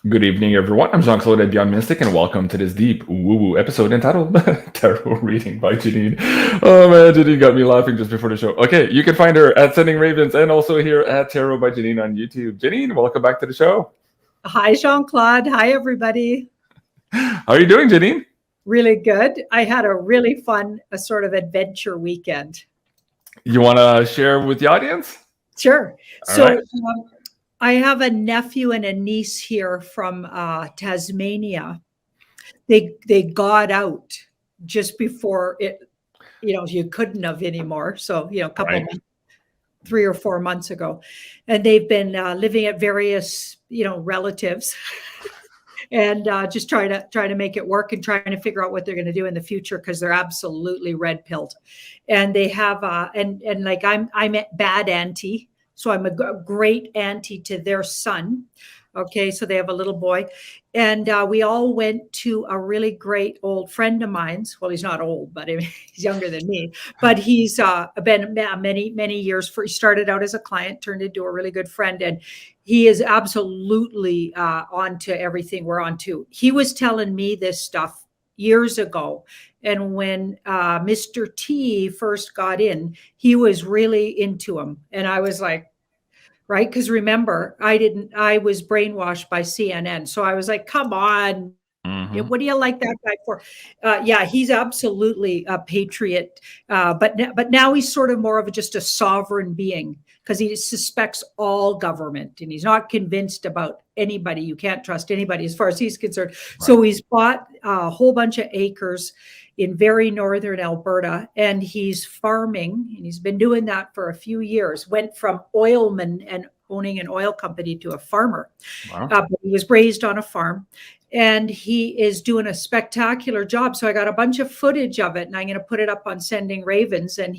Good evening, everyone. I'm Jean-Claude at Beyond Mystic, and welcome to this deep woo-woo episode entitled Tarot Reading by Janine. Oh man, Janine got me laughing just before the show. Okay, you can find her at Sending Ravens and also here at Tarot by Janine on YouTube. Janine, welcome back to the show. Hi, Jean-Claude. Hi, everybody. How are you doing, Janine? Really good. I had a really fun sort of adventure weekend. You want to share with the audience? Sure. All So right. I have a nephew and a niece here from Tasmania. They got out just before it, you couldn't have anymore. So, a couple Right. of months, 3 or 4 months ago. And they've been living at various, relatives. And just trying to make it work and trying to figure out what they're going to do in the future because they're absolutely red pilled, and they have and like I'm a bad auntie, so I'm a great auntie to their son. Okay, so they have a little boy, and we all went to a really great old friend of mine's. Well, he's not old, but he's younger than me. But he's been many years. He started out as a client, turned into a really good friend, and he is absolutely on to everything we're on to. He was telling me this stuff years ago, and when Mr. T first got in, he was really into him, and I was like, right? Because remember, I was brainwashed by CNN. So I was like, come on. Mhm. What do you like that guy for? Yeah, he's absolutely a patriot. But now he's sort of more of just a sovereign being because he suspects all government and he's not convinced about anybody. You can't trust anybody as far as he's concerned. So he's bought a whole bunch of acres in very northern Alberta, and he's farming, and he's been doing that for a few years. Went from oilman and owning an oil company to a farmer. Wow. But he was raised on a farm, and he is doing a spectacular job. So I got a bunch of footage of it, and I'm going to put it up on Sending Ravens, and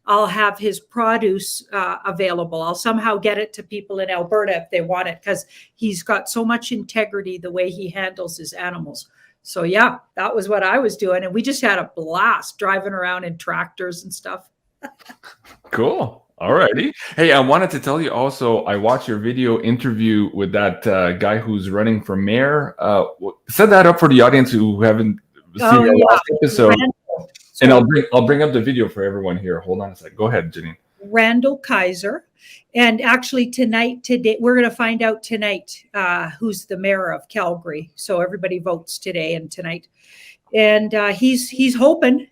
I'll have his produce available. I'll somehow get it to people in Alberta if they want it, because he's got so much integrity the way he handles his animals. So yeah, that was what I was doing. And we just had a blast driving around in tractors and stuff. Cool. All righty. Hey, I wanted to tell you also, I watched your video interview with that guy who's running for mayor. Set that up for the audience who haven't seen your last episode. And I'll bring up the video for everyone here. Hold on a sec. Go ahead, Janine. Randall Kaiser. And actually today, we're going to find out tonight who's the mayor of Calgary. So everybody votes today and tonight. And he's hoping,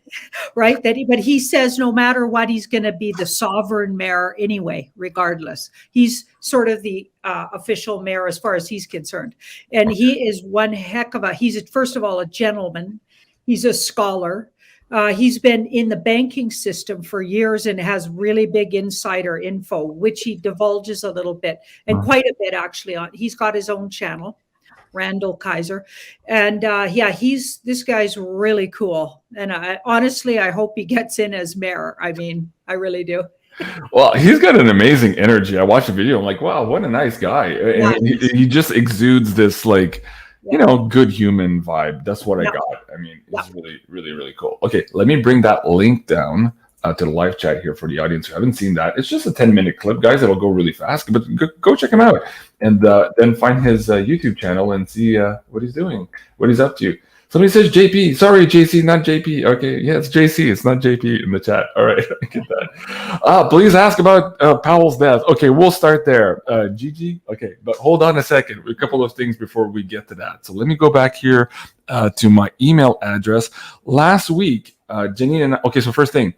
right, but he says no matter what, he's going to be the sovereign mayor anyway, regardless. He's sort of the official mayor as far as he's concerned. And he is one heck of he's first of all a gentleman. He's a scholar. He's been in the banking system for years and has really big insider info, which he divulges a little bit and quite a bit actually. He's got his own channel, Randall Kaiser, and this guy's really cool. And honestly, I hope he gets in as mayor. I mean, I really do. Well, he's got an amazing energy. I watched the video. I'm like, wow, what a nice guy. Yeah. And he just exudes this good human vibe. That's what I got. I mean, it's really, really, really cool. Okay, let me bring that link down to the live chat here for the audience who haven't seen that. It's just a 10-minute clip, guys. It'll go really fast, but go check him out. And then find his YouTube channel and see what he's doing, what he's up to. Somebody says JP. Sorry, JC, not JP. Okay, yeah, it's JC. It's not JP in the chat. All right, I get that. Please ask about Powell's death. Okay, we'll start there. Gigi? Okay, but hold on a second. A couple of things before we get to that. So let me go back here to my email address. Last week, Janine and okay, so first thing,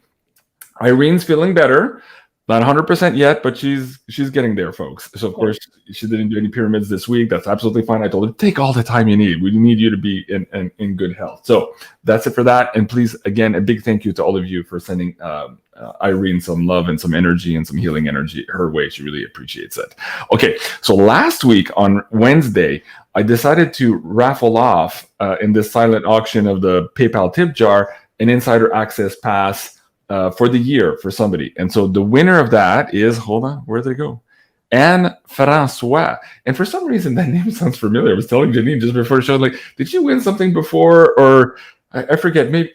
Irene's feeling better. Not 100% yet, but she's getting there, folks. So, of course, she didn't do any pyramids this week. That's absolutely fine. I told her, take all the time you need. We need you to be in good health. So that's it for that. And please, again, a big thank you to all of you for sending Irene some love and some energy and some healing energy her way. She really appreciates it. Okay, so last week on Wednesday, I decided to raffle off in this silent auction of the PayPal tip jar an insider access pass for the year for somebody. And so the winner of that is, hold on, where did it go? Anne Francois. And for some reason, that name sounds familiar. I was telling Janine just before the show, like, did you win something before? Or I forget, maybe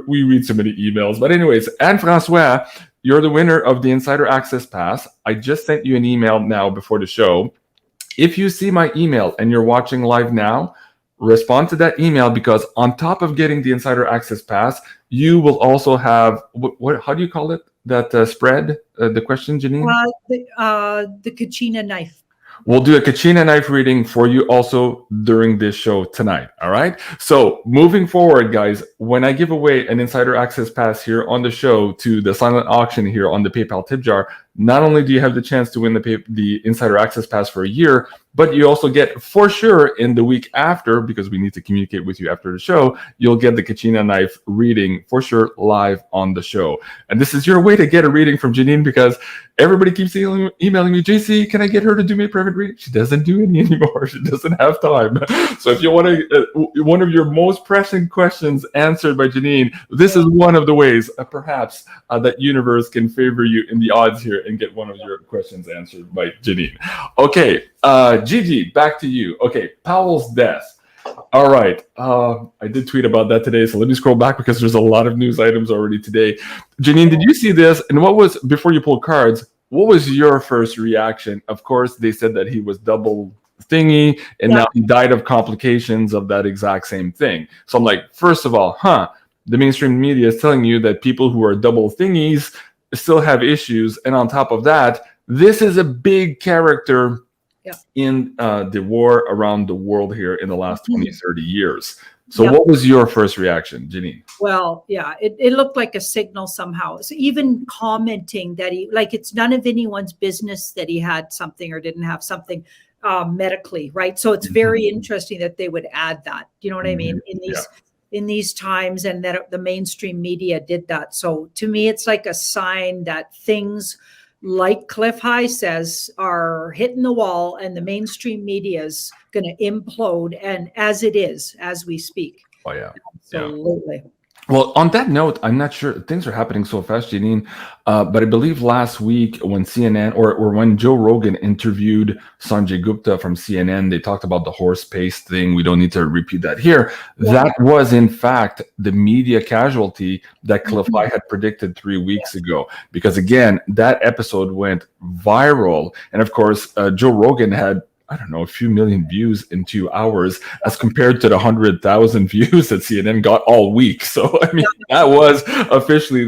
we read so many emails. But anyways, Anne Francois, you're the winner of the Insider Access Pass. I just sent you an email now before the show. If you see my email and you're watching live now, respond to that email, because on top of getting the insider access pass, you will also have what how do you call it? That spread? The question, Janine? The Kachina knife. We'll do a Kachina knife reading for you also during this show tonight. All right. So moving forward, guys, when I give away an insider access pass here on the show to the silent auction here on the PayPal tip jar, not only do you have the chance to win the insider access pass for a year, but you also get, for sure, in the week after, because we need to communicate with you after the show, you'll get the Kachina knife reading for sure live on the show. And this is your way to get a reading from Janine, because everybody keeps emailing me, JC, can I get her to do me a private reading? She doesn't do any anymore. She doesn't have time. So if you want one of your most pressing questions answered by Janine, this is one of the ways, perhaps, that universe can favor you in the odds here and get one of your questions answered by Janine. Okay, Gigi, back to you. Okay, Powell's death. All right. I did tweet about that today, so let me scroll back because there's a lot of news items already today. Janine, did you see this? And what was, before you pulled cards, what was your first reaction? Of course, they said that he was double thingy, and now he died of complications of that exact same thing. So I'm like, first of all, the mainstream media is telling you that people who are double thingies still have issues. And on top of that, this is a big character in the war around the world here in the last 20, 30 years. So what was your first reaction, Janine? Well, it looked like a signal somehow. So even commenting that it's none of anyone's business that he had something or didn't have something medically, right? So it's very interesting that they would add that. You know what I mean? In these times, and that the mainstream media did that. So to me, it's like a sign that things, like Cliff High says, are hitting the wall, and the mainstream media is going to implode, and as it is, as we speak. Oh, yeah. Absolutely. Yeah. Well, on that note, I'm not sure, things are happening so fast, Janine, but I believe last week when CNN or when Joe Rogan interviewed Sanjay Gupta from CNN, they talked about the horse pace thing. We don't need to repeat that here. That was, in fact, the media casualty that Cliff High had predicted 3 weeks ago. Because, again, that episode went viral. And, of course, Joe Rogan had, I don't know, a few million views in 2 hours as compared to the 100,000 views that CNN got all week. So, I mean, that was officially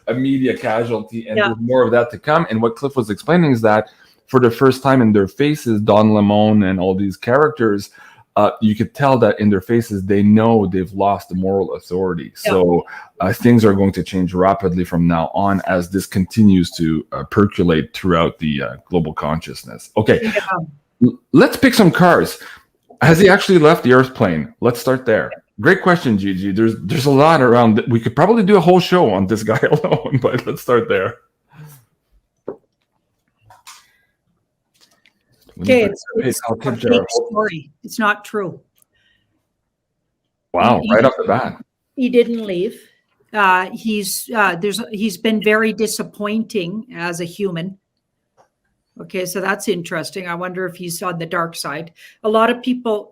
a media casualty, and there's more of that to come. And what Cliff was explaining is that for the first time in their faces, Don Lemon and all these characters, you could tell that in their faces, they know they've lost the moral authority. So things are going to change rapidly from now on as this continues to percolate throughout the global consciousness. Okay. Let's pick some cars. Has he actually left the Earth plane? Let's start there. Great question, Gigi. There's a lot around. We could probably do a whole show on this guy alone, but let's start there. Okay, it's a fake story. It's not true. Wow, right off the bat. He didn't leave. He's been very disappointing as a human. Okay, so that's interesting. I wonder if he's on the dark side. A lot of people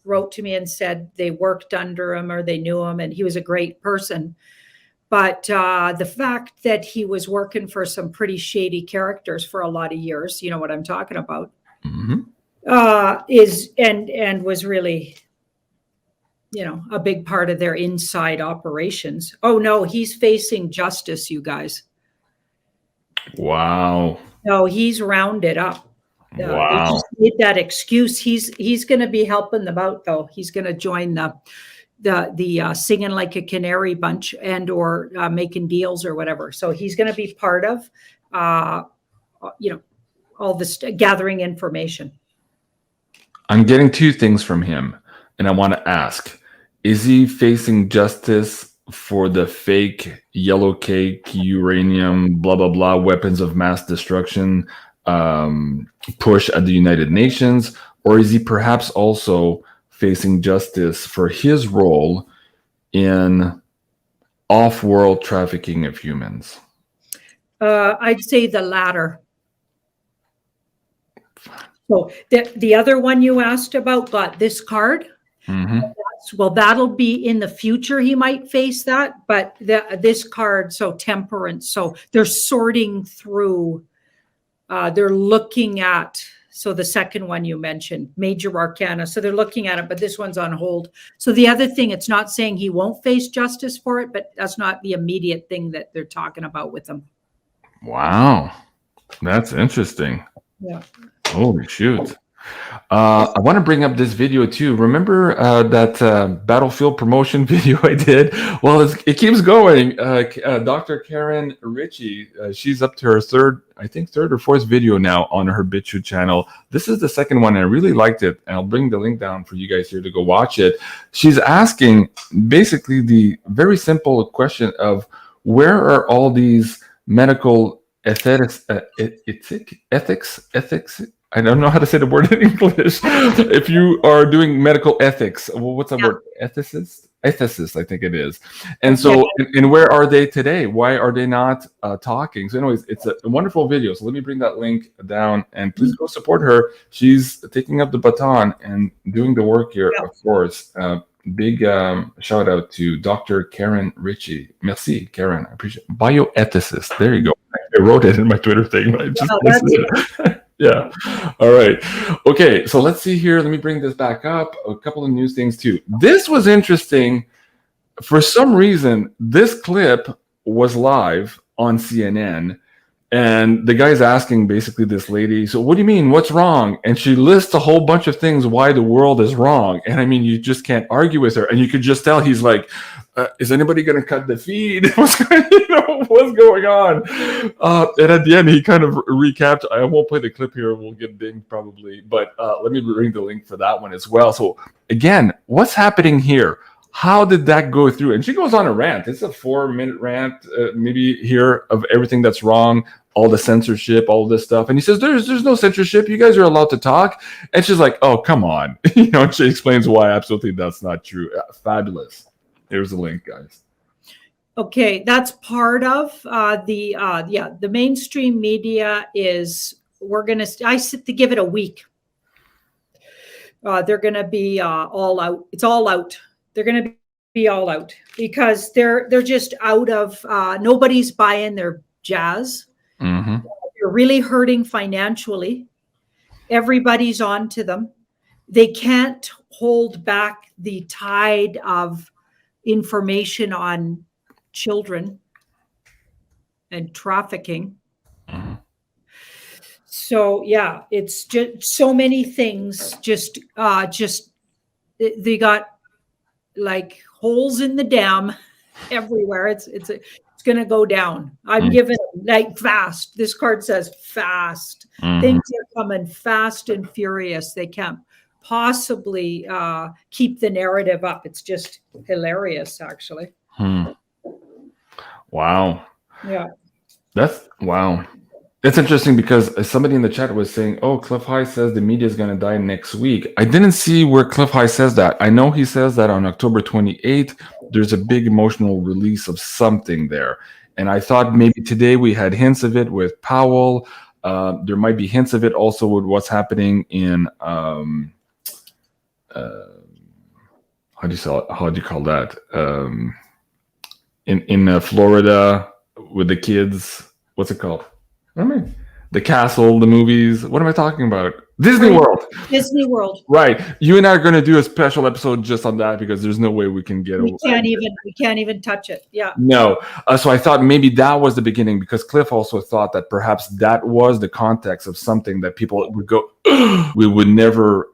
wrote to me and said they worked under him or they knew him and he was a great person. But the fact that he was working for some pretty shady characters for a lot of years, you know what I'm talking about, was really, a big part of their inside operations. Oh, no, he's facing justice, you guys. Wow. No, he's rounded up. They just made that excuse. He's going to be helping them out, though. He's going to join the singing like a canary bunch and or making deals or whatever. So he's going to be part of, all this gathering information. I'm getting two things from him, and I want to ask: is he facing justice for the fake yellow cake, uranium, blah, blah, blah, weapons of mass destruction push at the United Nations? Or is he perhaps also facing justice for his role in off-world trafficking of humans? I'd say the latter. So the other one you asked about got this card. Well, that'll be in the future. He might face that, but this card, so temperance. So they're sorting through. They're looking at So the second one you mentioned, major arcana. So they're looking at it, but this one's on hold. So the other thing, it's not saying he won't face justice for it, but that's not the immediate thing that they're talking about with him. Wow. That's interesting. Yeah. Holy shoot. I want to bring up this video too. Remember that battlefield promotion video I did? Well, it keeps going. Dr. Karen Ritchie, she's up to her third or fourth video now on her BitChute channel. This is the second one. I really liked it, and I'll bring the link down for you guys here to go watch it. She's asking basically the very simple question of where are all these medical ethics? I don't know how to say the word in English. If you are doing medical ethics, well, what's that word? Ethicist, I think it is. And so, and where are they today? Why are they not talking? So anyways, it's a wonderful video. So let me bring that link down, and please go support her. She's taking up the baton and doing the work here, of course. Big shout out to Dr. Karen Ritchie. Merci, Karen. I appreciate it. Bioethicist. There you go. I wrote it in my Twitter thing. But I just yeah. All right. Okay. So let's see here. Let me bring this back up. A couple of news things too. This was interesting. For some reason, this clip was live on CNN. And the guy's asking basically this lady, so what do you mean? What's wrong? And she lists a whole bunch of things why the world is wrong. And I mean, you just can't argue with her. And you could just tell he's like, is anybody going to cut the feed? What's going on? And at the end, he kind of recapped. I won't play the clip here. We'll get dinged probably. But let me bring the link for that one as well. So again, what's happening here? How did that go through? And she goes on a rant. It's a 4-minute rant, maybe here, of everything that's wrong, all the censorship, all this stuff. And he says, there's no censorship. You guys are allowed to talk. And she's like, oh, come on. And she explains why absolutely that's not true. Fabulous. Here's the link, guys. Okay, that's part of the mainstream media is, I sit to give it a week. They're going to be all out. It's all out. They're going to be all out because they're just out of, nobody's buying their jazz. Mm-hmm. They're really hurting financially. Everybody's on to them. They can't hold back the tide of information on children and trafficking. Mm-hmm. So yeah, it's just so many things. Just they got like holes in the dam everywhere. It's going to go down. I'm giving it like fast. This card says fast. Things are coming fast and furious. They can't possibly keep the narrative up. It's just hilarious, actually. Wow. Yeah. Wow. It's interesting because somebody in the chat was saying, oh, Cliff High says the media is going to die next week. I didn't see where Cliff High says that. I know he says that on October 28th, there's a big emotional release of something there. And I thought maybe today we had hints of it with Powell. There might be hints of it also with what's happening in, how do you call that? In Florida with the kids. What's it called? What am I? The castle, the movies. What am I talking about? Disney World. Disney World. Right. You and I are going to do a special episode just on that because there's no way we can get. We can't even touch it. Yeah. No. So I thought maybe that was the beginning because Cliff also thought that perhaps that was the context of something that people would go. We would never.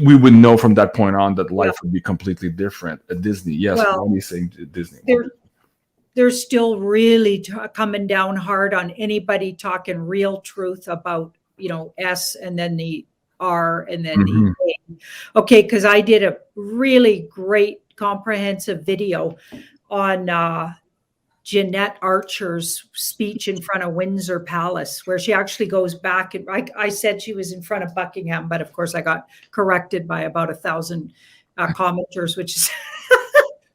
We would know from that point on that life would be completely different at Disney. Yes. Well, only saying Disney. They're still really coming down hard on anybody talking real truth about, S and then the R and then the A. Okay, because I did a really great comprehensive video on Jeanette Archer's speech in front of Windsor Palace, where she actually goes back. And I said she was in front of Buckingham, but of course I got corrected by about 1,000 commenters, which is...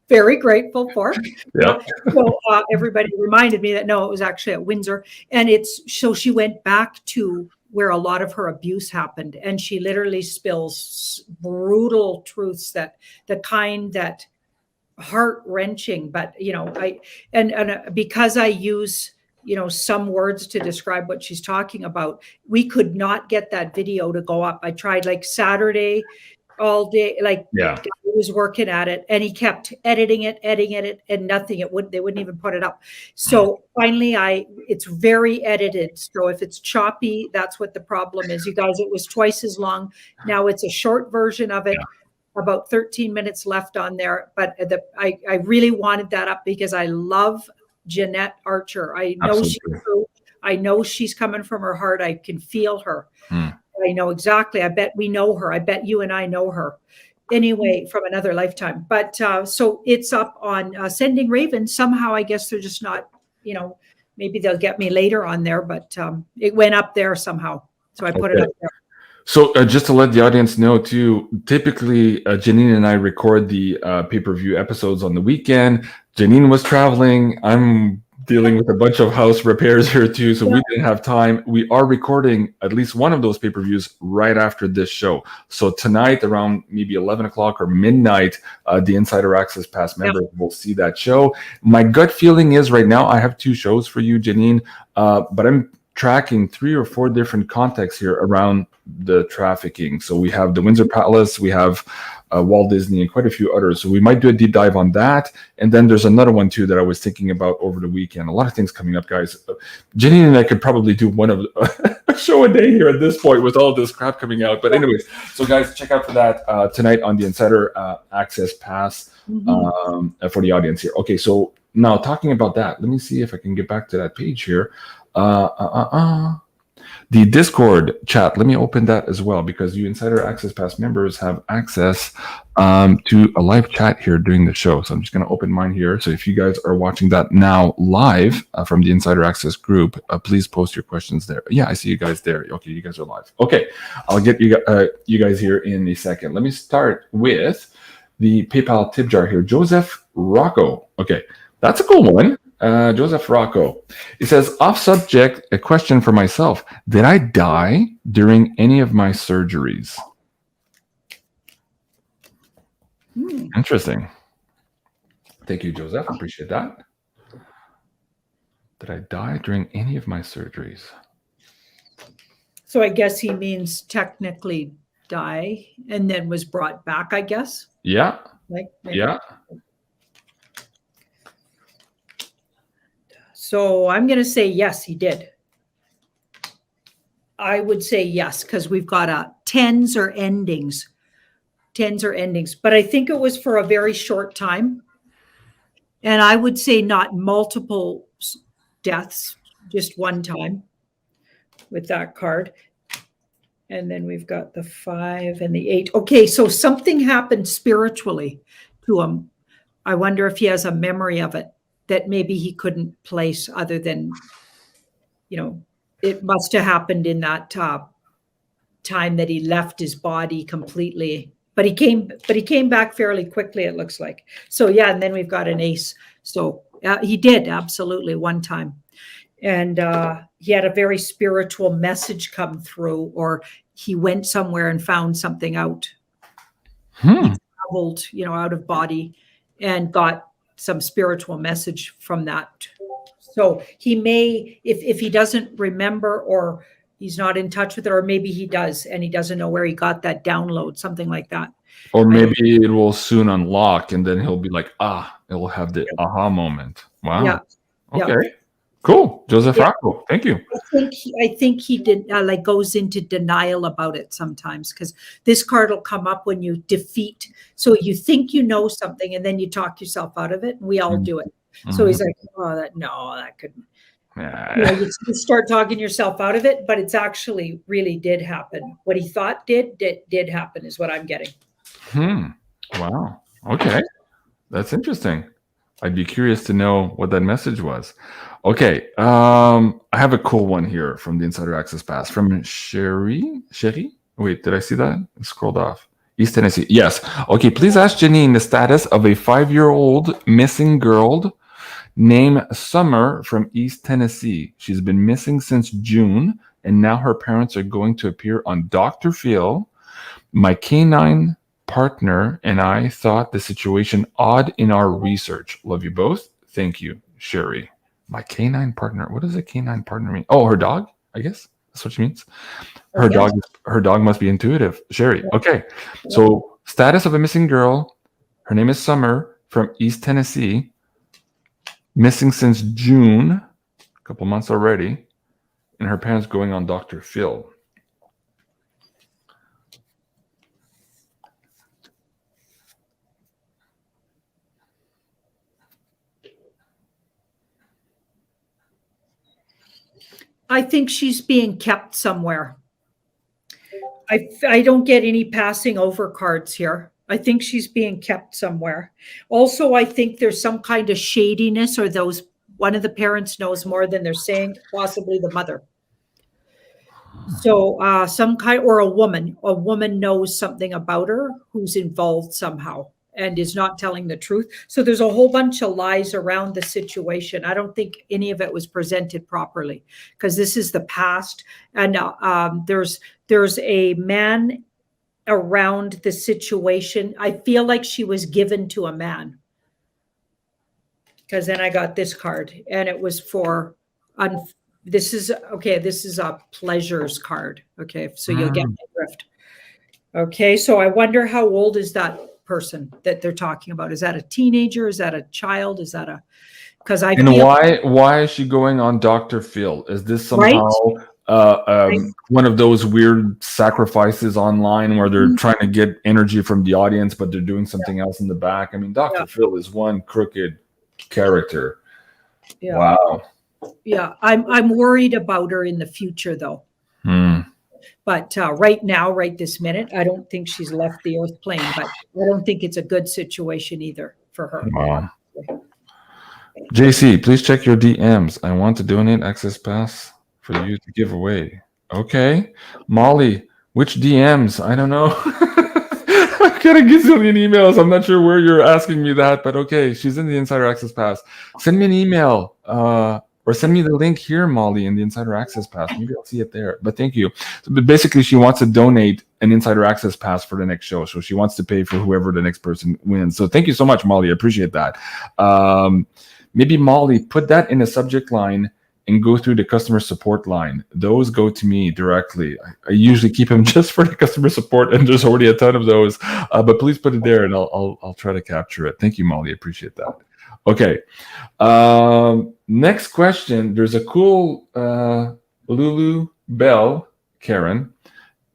very grateful for. Yeah. So everybody reminded me that no, it was actually at Windsor. And so she went back to where a lot of her abuse happened. And she literally spills brutal truths that the kind that heart-wrenching, but because I use some words to describe what she's talking about. We could not get that video to go up. I tried like Saturday all day, like Yeah. he was working at it, and he kept editing it, and nothing. They wouldn't even put it up. So finally it's very edited. So if it's choppy, that's what the problem is. You guys, it was twice as long. Now it's a short version of it. Yeah. About 13 minutes left on there. But I really wanted that up because I love Jeanette Archer. I know she's coming from her heart. I can feel her. I know exactly. I bet we know her. I bet you and I know her anyway from another lifetime. But so it's up on Sending Raven. Somehow, I guess they're just not, maybe they'll get me later on there, but it went up there somehow. So I put it up there. So just to let the audience know too, typically Janine and I record the pay-per-view episodes on the weekend. Janine was traveling. I'm dealing with a bunch of house repairs here too, so we didn't have time. We are recording at least one of those pay-per-views right after this show. So tonight around maybe 11 o'clock or midnight, the Insider Access Pass members will see that show. My gut feeling is right now I have 2 shows for you, Janine, but I'm tracking 3 or 4 different contexts here around the trafficking. So we have the Windsor Palace, we have Walt Disney, and quite a few others. So we might do a deep dive on that. And then there's another one too that I was thinking about over the weekend. A lot of things coming up, guys. Janine and I could probably do one of a show a day here at this point with all this crap coming out. But anyways, so guys, check out for that tonight on the Insider Access Pass for the audience here. Okay, so now talking about that, let me see if I can get back to that page here. The Discord chat, let me open that as well, because you Insider Access Pass members have access to a live chat here during the show. So I'm just going to open mine here. So if you guys are watching that now live from the Insider Access group, please post your questions there. Yeah, I see you guys there. Okay, you guys are live. Okay, I'll get you guys here in a second. Let me start with the PayPal tip jar here. Joseph Rocco. Okay, that's a cool one. Joseph Rocco. It says, off subject, a question for myself. Did I die during any of my surgeries? Interesting. Thank you, Joseph. Appreciate that. Did I die during any of my surgeries? So I guess he means technically die and then was brought back, I guess. Yeah. Yeah. So I'm going to say yes, he did. I would say yes, because we've got tens or endings. But I think it was for a very short time. And I would say not multiple deaths, just one time with that card. And then we've got the 5 and the 8. Okay, so something happened spiritually to him. I wonder if he has a memory of it that maybe he couldn't place, other than, it must have happened in that time that he left his body completely. But he came back fairly quickly, it looks like. So yeah, and then we've got an ace. So he did absolutely one time. And he had a very spiritual message come through, or he went somewhere and found something out. He traveled, out of body and got some spiritual message from that. So he may, if he doesn't remember, or he's not in touch with it, or maybe he does and he doesn't know where he got that download, something like that. Or maybe it will soon unlock and then he'll be like, it will have the aha moment. Wow. Yeah. Okay. Yeah. Cool. Joseph Rocco. Thank you. I think he did goes into denial about it sometimes, because this card will come up when you defeat. So you think you know something and then you talk yourself out of it. And we all do it. So he's like, that couldn't. Yeah. You start talking yourself out of it, but it's actually really did happen. What he thought did happen is what I'm getting. Wow. Okay. That's interesting. I'd be curious to know what that message was. Okay. I have a cool one here from the Insider Access Pass from Sherry. Wait, did I see that? I scrolled off. East Tennessee. Yes. Okay. Please ask Janine the status of a 5-year-old missing girl named Summer from East Tennessee. She's been missing since June, and now her parents are going to appear on Dr. Phil. My canine partner and I thought the situation odd in our research. Love you both. Thank you, Sherry. My canine partner. What does a canine partner mean? Oh, her dog. I guess that's what she means. Oh, yes. Her dog must be intuitive. Sherry. Yeah. Okay. Yeah. So status of a missing girl. Her name is Summer from East Tennessee. Missing since June, a couple months already. And her parents going on Dr. Phil. I think she's being kept somewhere. I don't get any passing over cards here. I think she's being kept somewhere. Also, I think there's some kind of shadiness, or one of the parents knows more than they're saying, possibly the mother. So some kind, or a woman knows something about her who's involved somehow and is not telling the truth. So there's a whole bunch of lies around the situation. I don't think any of it was presented properly, because this is the past. And there's a man around the situation. I feel like she was given to a man, because then I got this card, and it was for this is a pleasures card. Okay, so you'll get my drift. Okay, so I wonder, how old is that person that they're talking about? Is that a teenager? Is that a child? Is that because I feel, why is she going on Dr. Phil? Is this somehow right? one of those weird sacrifices online where they're trying to get energy from the audience, but they're doing something else in the back? I mean, Dr. Phil is one crooked character. Yeah. Wow. Yeah, I'm worried about her in the future, though. But right now, right this minute, I don't think she's left the earth plane. But I don't think it's a good situation either for her. Wow. JC, please check your DMs. I want to donate Access Pass for you to give away. Okay. Molly, which DMs? I don't know. I'm getting a gazillion emails. I'm not sure where you're asking me that, but okay. She's in the Insider Access Pass. Send me an email or send me the link here, Molly, in the Insider Access Pass. Maybe I'll see it there. But thank you. But basically, she wants to donate an Insider Access Pass for the next show. So she wants to pay for whoever the next person wins. So thank you so much, Molly. I appreciate that. Maybe, Molly, put that in a subject line and go through the customer support line. Those go to me directly. I usually keep them just for the customer support, and there's already a ton of those. But please put it there, and I'll try to capture it. Thank you, Molly. I appreciate that. Okay. Next question. There's a cool Lulu Bell, Karen.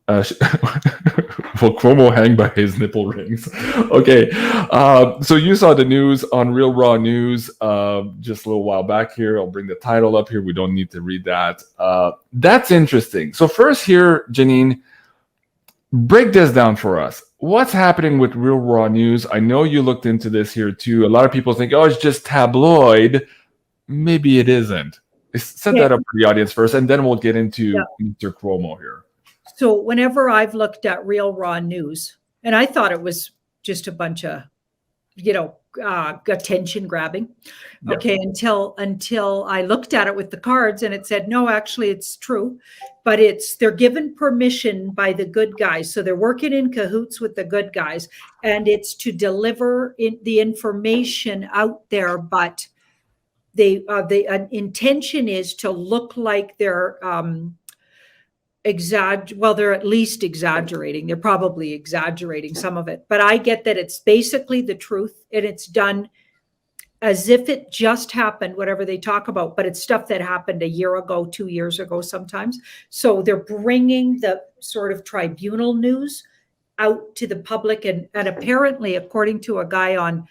Will Cuomo hang by his nipple rings? Okay. So you saw the news on Real Raw News just a little while back here. I'll bring the title up here. We don't need to read that. That's interesting. So first here, Janine, break this down for us. What's happening with Real Raw News? I know you looked into this here too. A lot of people think, oh, it's just tabloid. Maybe it isn't. Set that up for the audience first, and then we'll get into Mr. Cuomo here. So whenever I've looked at Real Raw News, and I thought it was just a bunch of, attention grabbing. Okay, until I looked at it with the cards, and it said, no, actually it's true, but they're given permission by the good guys. So they're working in cahoots with the good guys, and it's to deliver the information out there, but the intention is to look like they're they're at least exaggerating. They're probably exaggerating some of it, but I get that it's basically the truth, and it's done as if it just happened, whatever they talk about, but it's stuff that happened a year ago, 2 years ago sometimes. So they're bringing the sort of tribunal news out to the public, and apparently, according to a guy on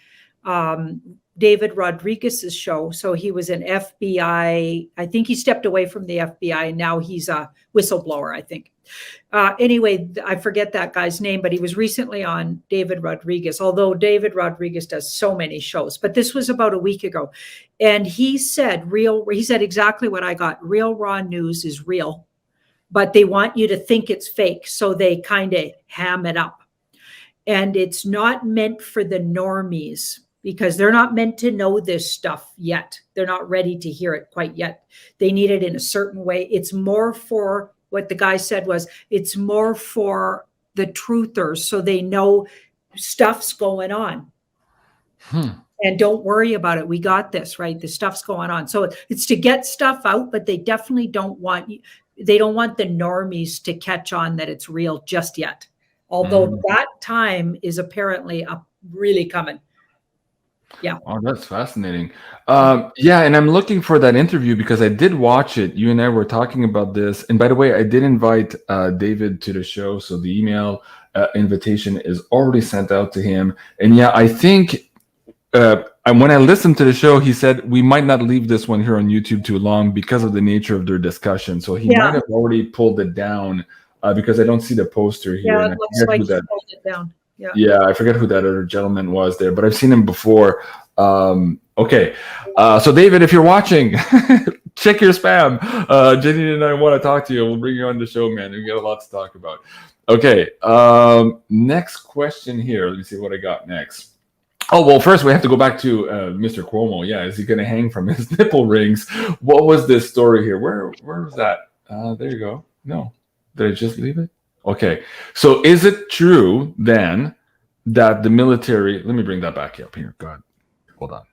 David Rodriguez's show. So he was an FBI. I think he stepped away from the FBI, and now he's a whistleblower, I think. Anyway, I forget that guy's name, but he was recently on David Rodriguez, although David Rodriguez does so many shows. But this was about a week ago. And he said exactly what I got. Real Raw News is real, but they want you to think it's fake. So they kind of ham it up. And it's not meant for the normies, because they're not meant to know this stuff yet. They're not ready to hear it quite yet. They need it in a certain way. It's more for, what the guy said was, it's more for the truthers, so they know stuff's going on. And don't worry about it. We got this, right? The stuff's going on. So it's to get stuff out, but they definitely don't want the normies to catch on that it's real just yet. Although that time is apparently really coming. Yeah. Oh, that's fascinating. Yeah, and I'm looking for that interview because I did watch it. You and I were talking about this. And by the way, I did invite David to the show. So the email invitation is already sent out to him. And yeah, I think when I listened to the show, he said we might not leave this one here on YouTube too long because of the nature of their discussion. So he might have already pulled it down because I don't see the poster here. Yeah, it looks like he pulled it down. Yeah, I forget who that other gentleman was there, but I've seen him before. Okay, so David, if you're watching, check your spam. Janine and I want to talk to you. We'll bring you on the show, man. We got a lot to talk about. Okay, next question here. Let me see what I got next. Oh, well, first we have to go back to Mr. Cuomo. Yeah, is he going to hang from his nipple rings? What was this story here? Where was that? There you go. No, did I just leave it? Okay, so is it true then that the military? Let me bring that back up here. God, hold on.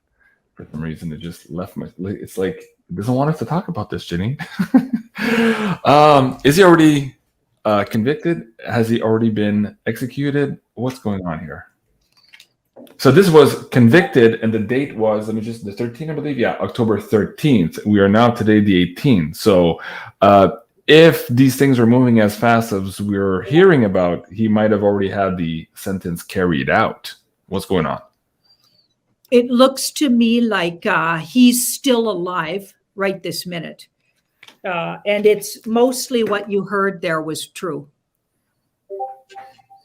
For some reason, it just left my. It's like it doesn't want us to talk about this, Janine. Is he already convicted? Has he already been executed? What's going on here? So this was convicted, and the date was the 13th, I believe. Yeah, October 13th. We are now today the 18th. So. If these things are moving as fast as we're hearing about, he might have already had the sentence carried out. What's going on? It looks to me like he's still alive right this minute. And it's mostly what you heard there was true.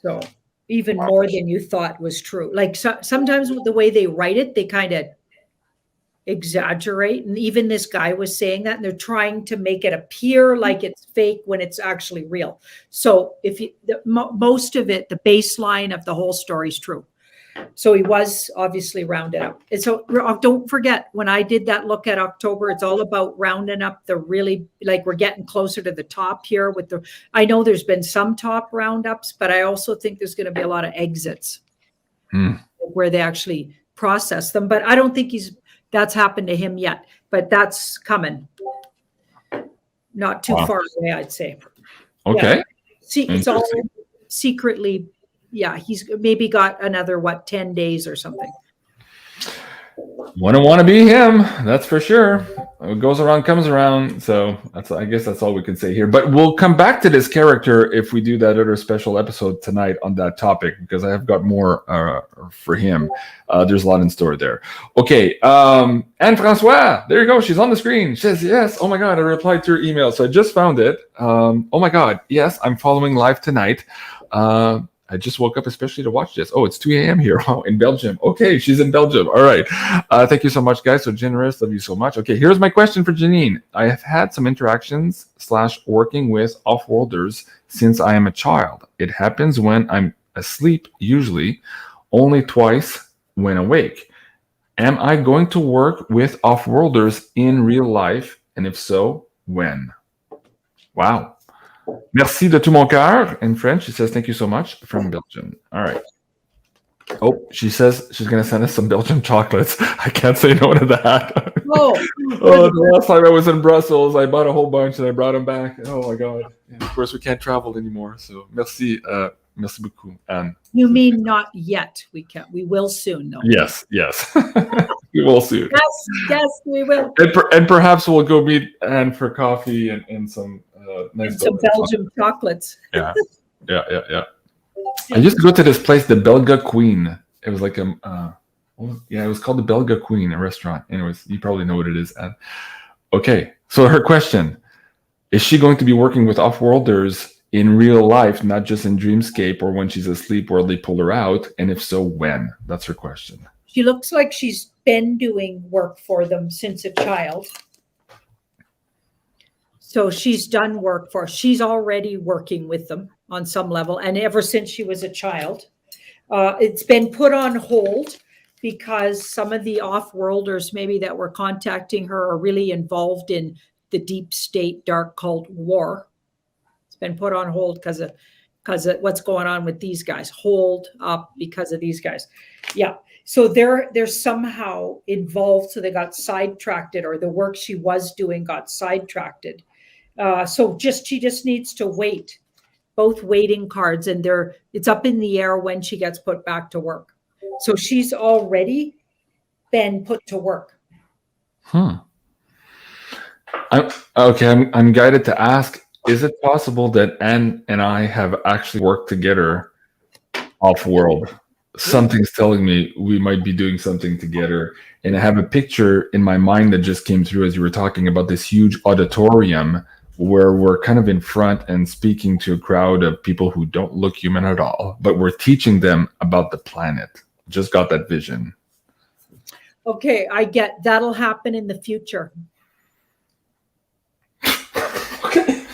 So even more than you thought was true. Like sometimes the way they write it, they kind of exaggerate, and even this guy was saying that, and they're trying to make it appear like it's fake when it's actually real. So if most of it, the baseline of the whole story is true. So he was obviously rounded up. And so don't forget, when I did that look at October, it's all about rounding up the really, like we're getting closer to the top here with I know there's been some top roundups, but I also think there's going to be a lot of exits where they actually process them. But I don't think that's happened to him yet, but that's coming. Not too far away, I'd say. Okay. See, it's all secretly. Yeah, he's maybe got another 10 days or something. Wouldn't want to be him, that's for sure. What goes around comes around. So I guess that's all we can say here. But we'll come back to this character if we do that other special episode tonight on that topic, because I have got more for him. There's a lot in store there. Okay, Anne-Francois, there you go. She's on the screen. She says, yes. Oh my God, I replied to her email. So I just found it. Oh my God, yes, I'm following live tonight. I just woke up especially to watch this. Oh, it's 2 a.m. here in Belgium. Okay, she's in Belgium. All right. Thank you so much, guys. So generous. Love you so much. Okay, here's my question for Janine. I have had some interactions / working with off-worlders since I am a child. It happens when I'm asleep, usually, only twice when awake. Am I going to work with off-worlders in real life? And if so, when? Wow. Merci de tout mon cœur in French. She says, thank you so much from Belgium. All right. Oh, she says she's going to send us some Belgian chocolates. I can't say no to that. The last time I was in Brussels, I bought a whole bunch and I brought them back. Oh, my God. And of course, we can't travel anymore. So merci. Merci beaucoup, Anne. You mean not yet? We can't. We will soon, though. Yes. We will soon. Yes, we will. And perhaps we'll go meet Anne for coffee and some nice Belgian chocolates. Yeah. I used to go to this place, the Belga Queen. It was like it was called the Belga Queen, a restaurant. Anyways, you probably know what it is. Anne. Okay, so her question: is she going to be working with off-worlders in real life, not just in Dreamscape or when she's asleep where they pull her out? And if so, when? That's her question. She looks like she's been doing work for them since a child. So she's done work she's already working with them on some level. And ever since she was a child, it's been put on hold because some of the off-worlders maybe that were contacting her are really involved in the deep state dark cult war. It's been put on hold because because of what's going on with these guys. Hold up because of these guys. Yeah. So they're somehow involved. So they got sidetracked, or the work she was doing got sidetracked. So she just needs to wait. Both waiting cards, and it's up in the air when she gets put back to work. So she's already been put to work. I'm guided to ask, is it possible that Anne and I have actually worked together off-world? Something's telling me we might be doing something together. And I have a picture in my mind that just came through as you were talking about this huge auditorium where we're kind of in front and speaking to a crowd of people who don't look human at all, but we're teaching them about the planet. Just got that vision. Okay, I get that'll happen in the future. Okay.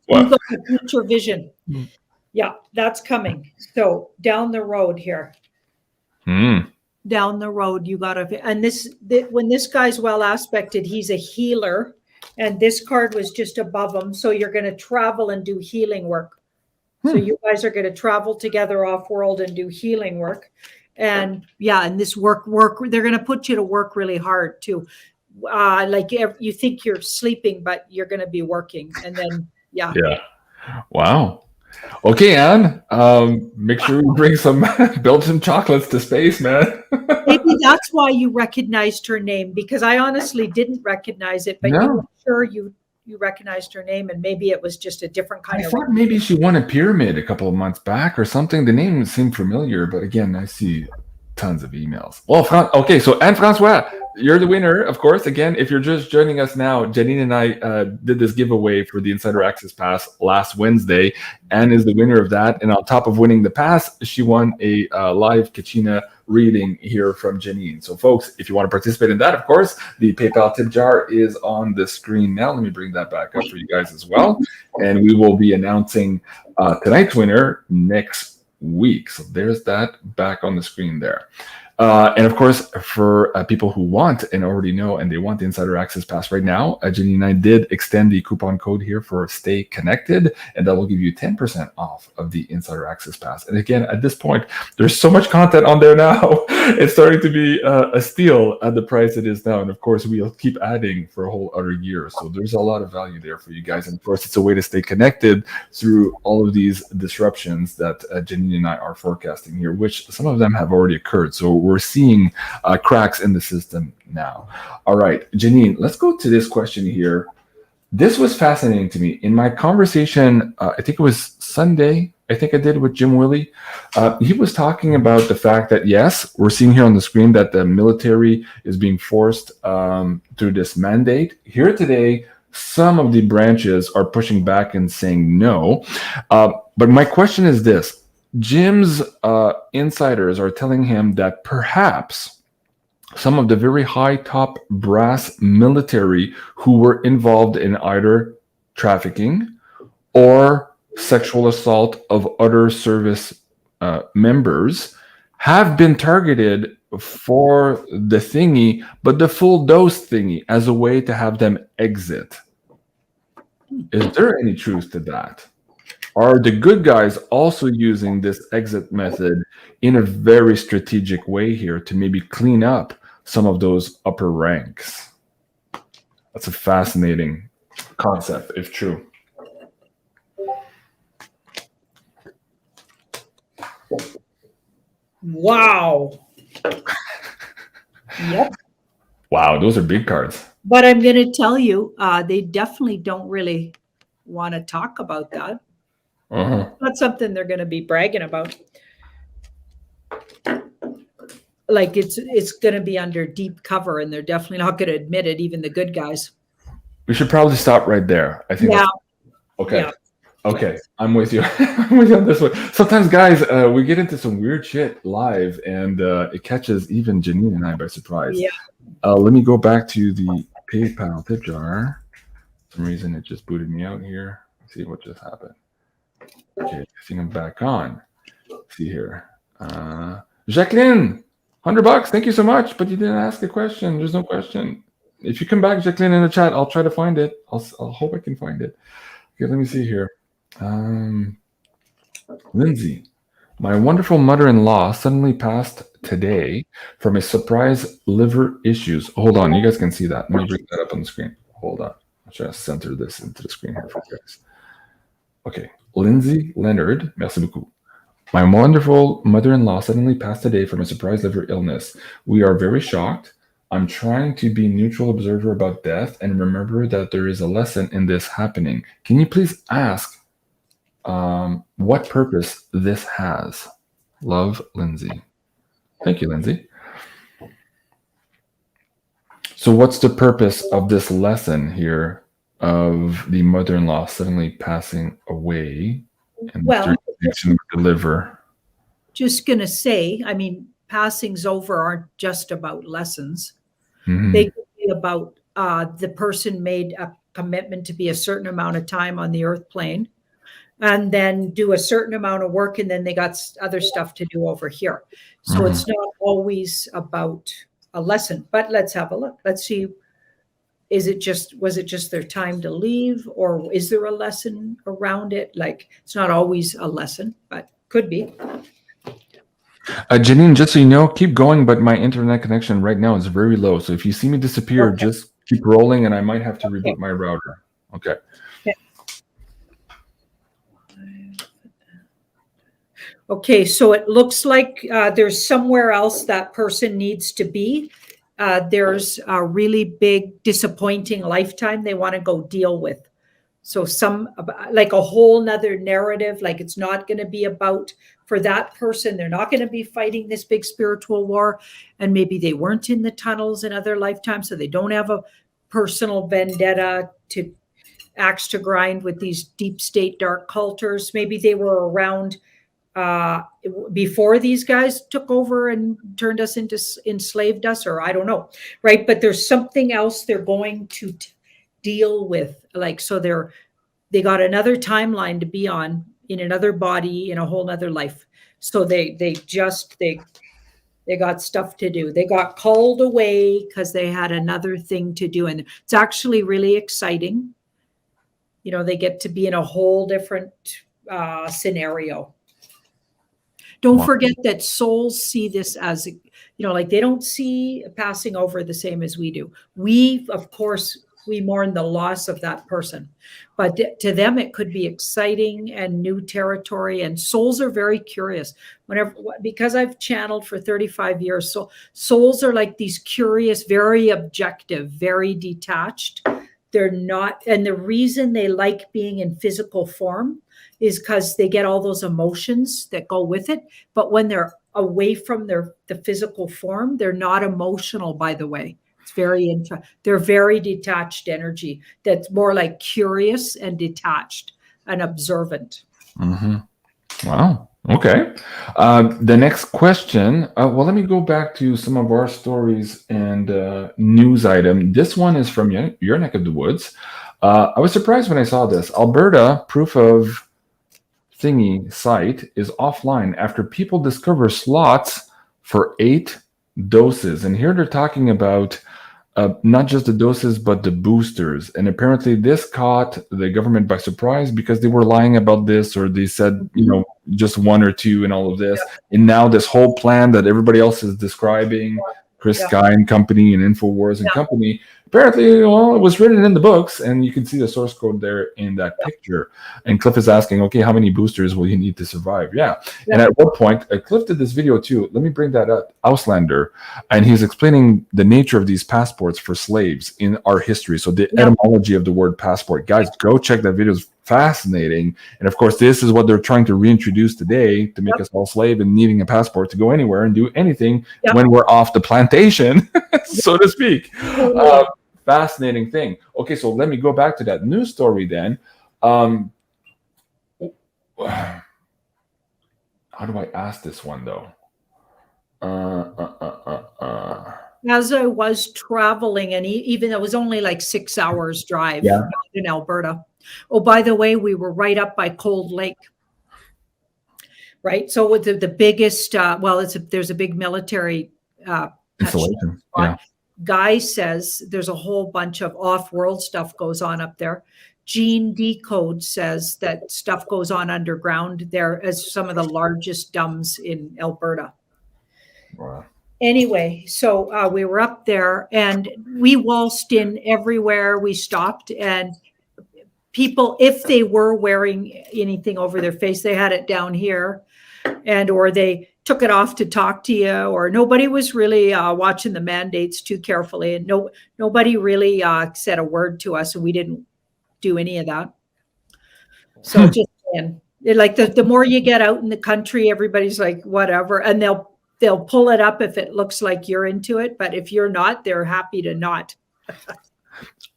Wow. Future vision. Yeah, that's coming. So down the road here. Down the road, you gotta, and when this guy's well aspected, he's a healer, and this card was just above him. So you're going to travel and do healing work. So you guys are going to travel together off world and do healing work. And yeah, and this work, they're going to put you to work really hard too. Like you think you're sleeping, but you're going to be working. And then, yeah. Wow. Okay, Anne, make sure you bring some Belgian chocolates to space, man. Maybe that's why you recognized her name, because I honestly didn't recognize it, but you were sure you recognized her name, and maybe it was just a different kind I thought maybe she won a pyramid a couple of months back or something. The name seemed familiar, but again, I see tons of emails. Well, okay, so Anne-François, you're the winner, of course. Again, if you're just joining us now, Janine and I did this giveaway for the Insider Access Pass last Wednesday. Anne is the winner of that. And on top of winning the pass, she won a live Kachina reading here from Janine. So folks, if you want to participate in that, of course, the PayPal tip jar is on the screen now. Let me bring that back up for you guys as well. And we will be announcing tonight's winner next week. So there's that back on the screen there. And of course, for people who want and already know and they want the Insider Access Pass right now, Janine and I did extend the coupon code here for Stay Connected, and that will give you 10% off of the Insider Access Pass. And again, at this point, there's so much content on there now. It's starting to be a steal at the price it is now. And of course, we'll keep adding for a whole other year. So there's a lot of value there for you guys. And of course, it's a way to stay connected through all of these disruptions that Janine and I are forecasting here, which some of them have already occurred. So we're seeing cracks in the system now. All right, Janine, let's go to this question here. This was fascinating to me. In my conversation, I think it was Sunday, I think I did with Jim Willie, he was talking about the fact that, yes, we're seeing here on the screen that the military is being forced through this mandate. Here today, some of the branches are pushing back and saying no. But my question is this. Jim's insiders are telling him that perhaps some of the very high top brass military who were involved in either trafficking or sexual assault of other service members have been targeted for the thingy, but the full dose thingy, as a way to have them exit. Is there any truth to that? Are the good guys also using this exit method in a very strategic way here to maybe clean up some of those upper ranks? That's a fascinating concept, if true. Wow. Yep. Wow, those are big cards. But I'm going to tell you, they definitely don't really want to talk about that. Not something they're going to be bragging about. Like it's going to be under deep cover, and they're definitely not going to admit it, even the good guys. We should probably stop right there. I think. Yeah. Okay. Yeah. Okay, I'm with you. I'm with you on this one. Sometimes, guys, we get into some weird shit live, and it catches even Janine and I by surprise. Yeah. Let me go back to the PayPal tip jar. For some reason, it just booted me out here. Let's see what just happened. Okay, I think I'm back on. Let's see here. Jacqueline, $100. Thank you so much, but you didn't ask a question. There's no question. If you come back, Jacqueline, in the chat, I'll try to find it. I'll hope I can find it. Okay, let me see here. Lindsay, my wonderful mother-in-law suddenly passed today from a surprise liver issues. Hold on, you guys can see that. Let me bring that up on the screen. Hold on. I'll try to center this into the screen here for you guys. Okay. Lindsay Leonard, merci beaucoup. My wonderful mother-in-law suddenly passed today from a surprise liver illness. We are very shocked. I'm trying to be neutral observer about death and remember that there is a lesson in this happening. Can you please ask what purpose this has? Love, Lindsay. Thank you, Lindsay. So what's the purpose of this lesson here of the mother-in-law suddenly passing away and Well, connection with the liver? Just going to say, I mean, passings over aren't just about lessons. Mm-hmm. They could be about the person made a commitment to be a certain amount of time on the earth plane and then do a certain amount of work, and then they got other stuff to do over here. So it's not always about a lesson, but let's have a look. Let's see. Was it just their time to leave, or is there a lesson around it? Like, it's not always a lesson, but could be. Janine, just so you know, keep going, but my internet connection right now is very low. So if you see me disappear, just keep rolling, and I might have to reboot my router. Okay. Okay, so it looks like there's somewhere else that person needs to be. There's a really big, disappointing lifetime they want to go deal with. So like a whole nother narrative, like it's not going to be about, for that person, they're not going to be fighting this big spiritual war. And maybe they weren't in the tunnels in other lifetimes, so they don't have a personal vendetta to axe to grind with these deep state dark cultures. Maybe they were around before these guys took over and turned us into enslaved us, or I don't know, right? But there's something else they're going to deal with, like, so they got another timeline to be on in another body in a whole nother life. So they got stuff to do. They got called away because they had another thing to do, and it's actually really exciting. You know, they get to be in a whole different scenario. Don't forget that souls see this as, you know, like they don't see passing over the same as we do. We, of course, we mourn the loss of that person, but to them it could be exciting and new territory. And souls are very curious. Because I've channeled for 35 years, so souls are like these curious, very objective, very detached. They're not, and the reason they like being in physical form is because they get all those emotions that go with it. But when they're away from the physical form, they're not emotional, by the way. It's very interesting. They're very detached energy that's more like curious and detached and observant. Mm-hmm. Wow. Okay. The next question. Well, let me go back to some of our stories and news item. This one is from your neck of the woods. I was surprised when I saw this. Alberta proof of thingy site is offline after people discover slots for 8 doses. And here they're talking about not just the doses, but the boosters. And apparently this caught the government by surprise because they were lying about this, or they said, you know, just 1 or 2 and all of this. And now this whole plan that everybody else is describing, Chris Sky and company and InfoWars and company, apparently, well, it was written in the books, and you can see the source code there in that picture. And Cliff is asking, okay, how many boosters will you need to survive? And at one point, Cliff did this video too. Let me bring that up. Auslander, and he's explaining the nature of these passports for slaves in our history. So the etymology of the word passport. Guys, go check that video. It's fascinating. And of course, this is what they're trying to reintroduce today to make us all slave and needing a passport to go anywhere and do anything when we're off the plantation, so to speak. Fascinating thing. Okay, so let me go back to that news story then. How do I ask this one though? As I was traveling, and even it was only like 6 hours drive in Alberta. Oh, by the way, we were right up by Cold Lake. Right. So with the biggest, there's a big military installation. Guy says there's a whole bunch of off-world stuff goes on up there. gene decode says that stuff goes on underground there as some of the largest dumps in Alberta. Wow. Anyway, so we were up there and we waltzed in everywhere. We stopped, and people, if they were wearing anything over their face, they had it down here, and or they took it off to talk to you, or nobody was really watching the mandates too carefully, and nobody really said a word to us, and we didn't do any of that. So just like the more you get out in the country, everybody's like whatever, and they'll pull it up if it looks like you're into it, but if you're not, they're happy to not.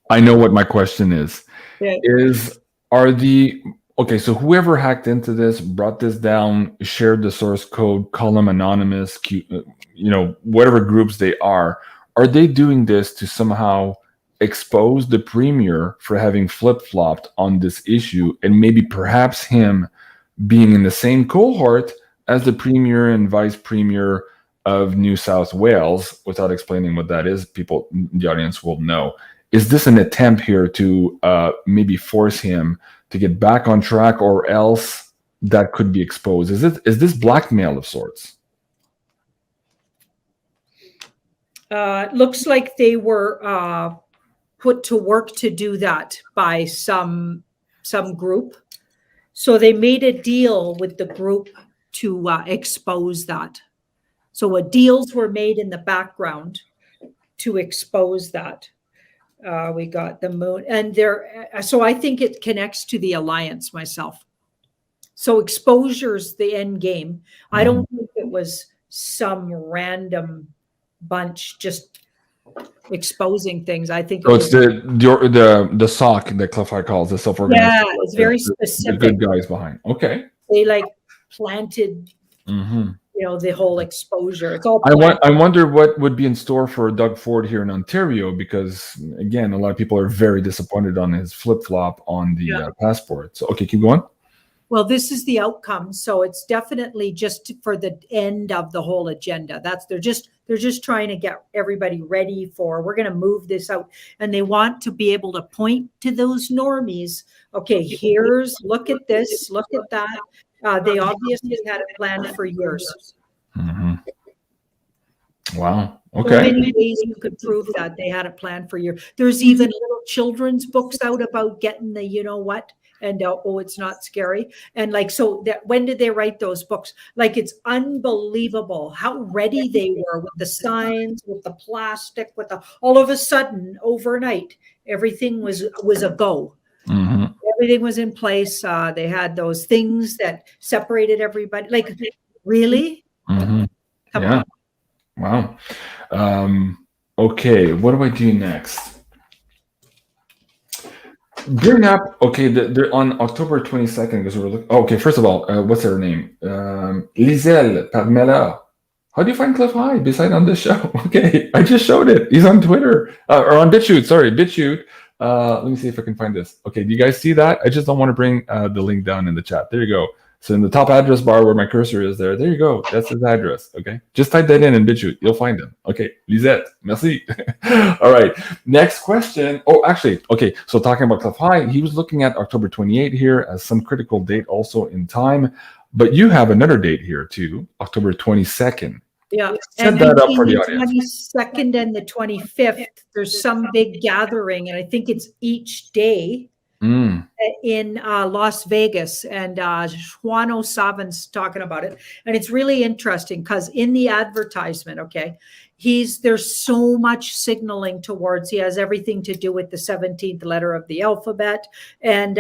I know what my question is. Yeah. Okay, so whoever hacked into this, brought this down, shared the source code, call them anonymous, whatever groups they are they doing this to somehow expose the premier for having flip-flopped on this issue, and maybe perhaps him being in the same cohort as the premier and vice premier of New South Wales? Without explaining what that is, people in the audience will know. Is this an attempt here to maybe force him to get back on track, or else that could be exposed? Is this blackmail of sorts? It looks like they were put to work to do that by some group. So they made a deal with the group to expose that. So deals were made in the background to expose that. We got the moon, and so I think it connects to the alliance myself. So exposure's the end game. I don't think it was some random bunch just exposing things. I think it's the SOC that Cliff High calls the self-organized. Yeah, it's very specific. The good guys behind. Okay. They like planted the whole exposure. It's all I wonder what would be in store for Doug Ford here in Ontario, because again, a lot of people are very disappointed on his flip-flop on the passport. So okay, keep going. Well, this is the outcome. So it's definitely just for the end of the whole agenda. They're just trying to get everybody ready for, we're going to move this out, and they want to be able to point to those normies. Okay, look at this, look at that. They obviously had a plan for years. Wow. Okay. So many ways you could prove that they had a plan for years. There's even little children's books out about getting the what, and it's not scary. And when did they write those books? Like, it's unbelievable how ready they were with the signs, with the plastic, all of a sudden overnight, everything was a go. Everything was in place. They had those things that separated everybody. Like, really? Come on. Wow. Okay, what do I do next? Bring up, okay, they're on October 22nd, because we're looking. Okay, first of all, what's her name? Lizelle Padmela. How do you find Cliff High beside on this show? Okay, I just showed it. He's on Twitter, or on BitChute. Sorry, BitChute. Let me see if I can find this. Okay, do you guys see that? I just don't want to bring the link down in the chat. There you go. So in the top address bar where my cursor is there you go. That's his address. Okay, just type that in BitChute. You'll find him. Okay, Lisette, merci. All right, next question. Oh, actually, okay. So talking about Cliff High, he was looking at October 28 here as some critical date also in time. But you have another date here too, October 22nd. Yeah, set that up for the audience. 22nd and the 25th, there's some big gathering, and I think it's each day in Las Vegas, and Juan O'Savin's talking about it, and it's really interesting because in the advertisement, okay, there's so much signaling towards, he has everything to do with the 17th letter of the alphabet, and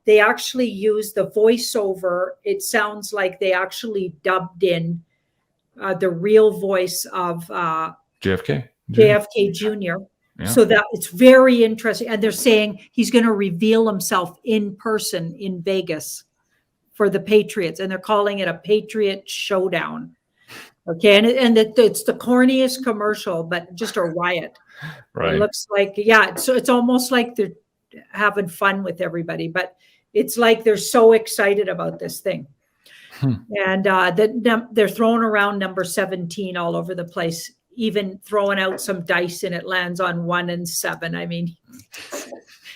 they actually use the voiceover. It sounds like they actually dubbed in the real voice of JFK Jr. Yeah. So that it's very interesting. And they're saying he's going to reveal himself in person in Vegas for the Patriots. And they're calling it a Patriot showdown. Okay. And it's the corniest commercial, but just a riot. Right. It looks like, so it's almost like they're having fun with everybody, but it's like they're so excited about this thing. And they're throwing around number 17 all over the place, even throwing out some dice, and it lands on 1 and 7. I mean,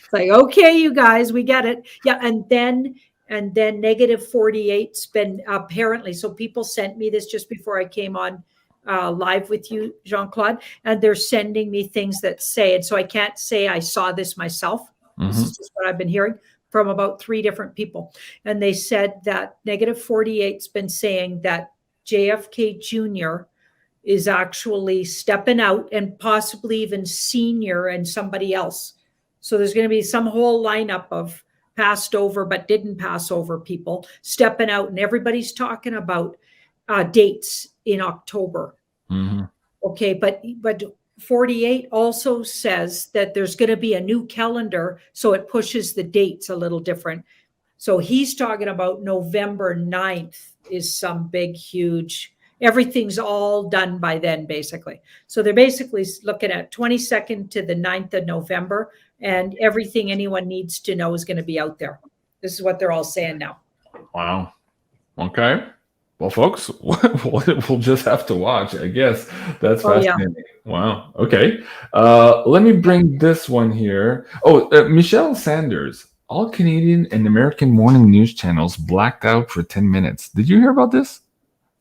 It's like, okay, you guys, we get it. Yeah, and then -48's been apparently. So people sent me this just before I came on live with you, Jean-Claude, and they're sending me things that say, and so I can't say I saw this myself. This is just what I've been hearing from about 3 different people, and they said that -48's been saying that JFK Jr. is actually stepping out, and possibly even Senior and somebody else. So there's going to be some whole lineup of passed over but didn't pass over people stepping out, and everybody's talking about dates in October. Okay, but 48 also says that there's going to be a new calendar, so it pushes the dates a little different. So he's talking about November 9th is some big, huge, everything's all done by then, basically. So they're basically looking at 22nd to the 9th of November, and everything anyone needs to know is going to be out there. This is what they're all saying now. Wow. Okay. Well, folks, we'll just have to watch, I guess. That's fascinating. Yeah. Wow. Okay. Let me bring this one here. Oh, Michelle Sanders. All Canadian and American morning news channels blacked out for 10 minutes. Did you hear about this?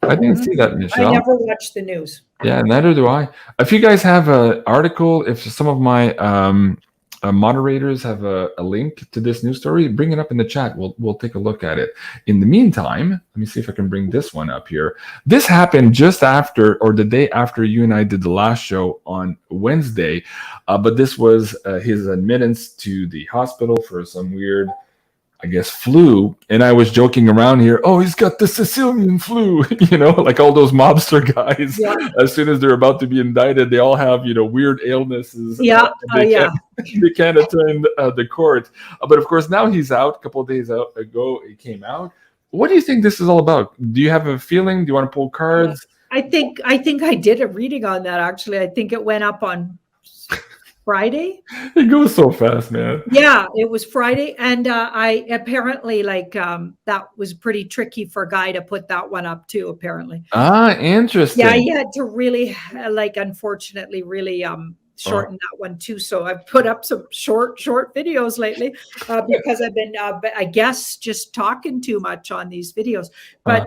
I didn't see that, Michelle. I never watched the news. Yeah, neither do I. If you guys have an article, if some of my moderators have a link to this news story, bring it up in the chat. We'll take a look at it. In the meantime, let me see if I can bring this one up here. This happened just after, or the day after you and I did the last show on Wednesday, but this was his admittance to the hospital for some weird, I guess, flu. And I was joking around here, oh, he's got the Sicilian flu, like all those mobster guys. Yeah. As soon as they're about to be indicted, they all have, weird illnesses. Yeah. They can't attend the court. But of course, now he's out. A couple of days ago, it came out. What do you think this is all about? Do you have a feeling? Do you want to pull cards? I think I did a reading on that, actually. I think it went up on Friday. It goes so fast, man. Yeah, it was Friday, and I apparently that was pretty tricky for Guy to put that one up too. Apparently. Interesting. Yeah, he had to really unfortunately, really shorten that one too. So I've put up some short videos lately because I've been, I guess, just talking too much on these videos. But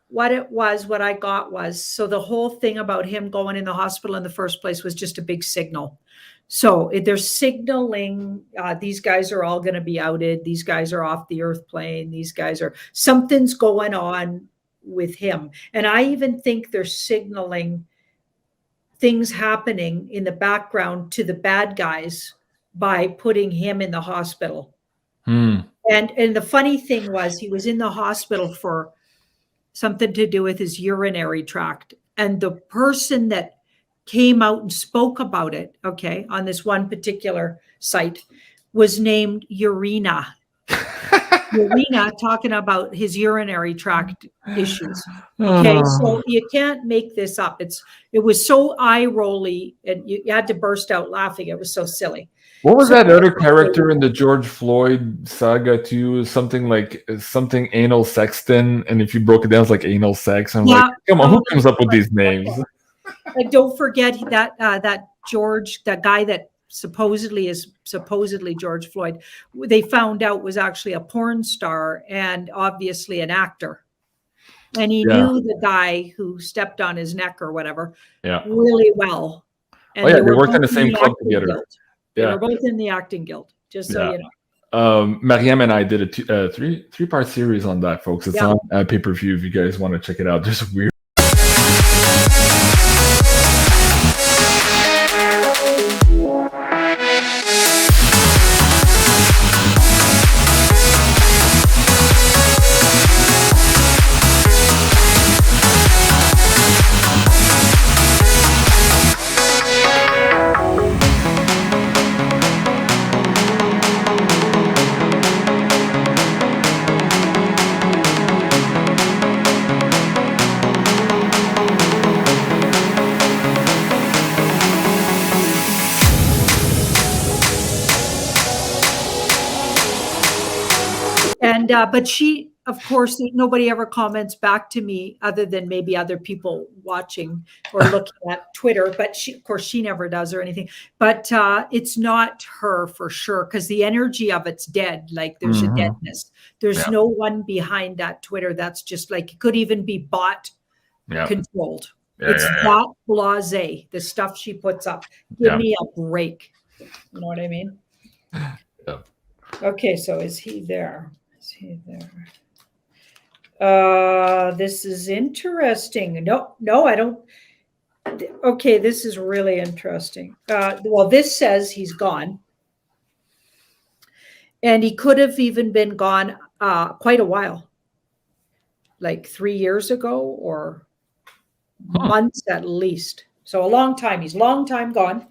what I got was, so the whole thing about him going in the hospital in the first place was just a big signal. So they're signaling these guys are all going to be outed. These guys are off the earth plane. These guys are, something's going on with him. And I even think they're signaling things happening in the background to the bad guys by putting him in the hospital. And the funny thing was, he was in the hospital for something to do with his urinary tract. And the person that came out and spoke about it, okay, on this one particular site, was named Urena. Urena, talking about his urinary tract issues. Okay, so you can't make this up. It was so eye-rolly, and you had to burst out laughing. It was so silly. What was that other character in the George Floyd saga too? Something anal sexton, and if you broke it down, it's like anal sex. I'm like, come on, who comes up with these names? And don't forget that George, that guy that supposedly George Floyd, they found out was actually a porn star and obviously an actor. And he knew the guy who stepped on his neck or whatever really well. And they worked in the same club together. Guild. They were both in the acting guild, just so you know. Mariam and I did a three-part series on that, folks. It's on pay-per-view if you guys want to check it out. There's weird. But she of course, nobody ever comments back to me other than maybe other people watching or looking at Twitter. But of course, she never does or anything. But it's not her for sure, because the energy of it's dead. Like there's a deadness. There's no one behind that Twitter. That's just like, it could even be bot controlled. It's that blasé, the stuff she puts up. Give me a break. You know what I mean? Yeah. Okay, so is he there? Is he there? This is interesting. No, I don't. Okay, this is really interesting. Well, this says he's gone. And he could have even been gone quite a while, like 3 years ago or months at least. So a long time. He's a long time gone.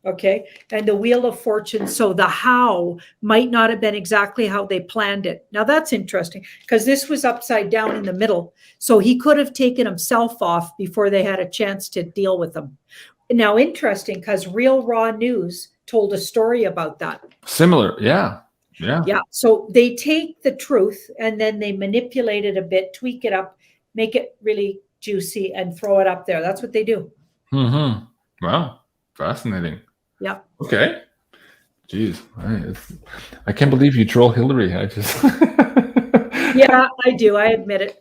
Okay. And the Wheel of Fortune. So the how might not have been exactly how they planned it. Now that's interesting, because this was upside down in the middle. So he could have taken himself off before they had a chance to deal with him. Now, interesting, because Real Raw News told a story about that. Similar. Yeah. So they take the truth and then they manipulate it a bit, tweak it up, make it really juicy and throw it up there. That's what they do. Wow. Fascinating. Yeah. Okay. Jeez. I can't believe you troll Hillary. I just. Yeah, I do. I admit it.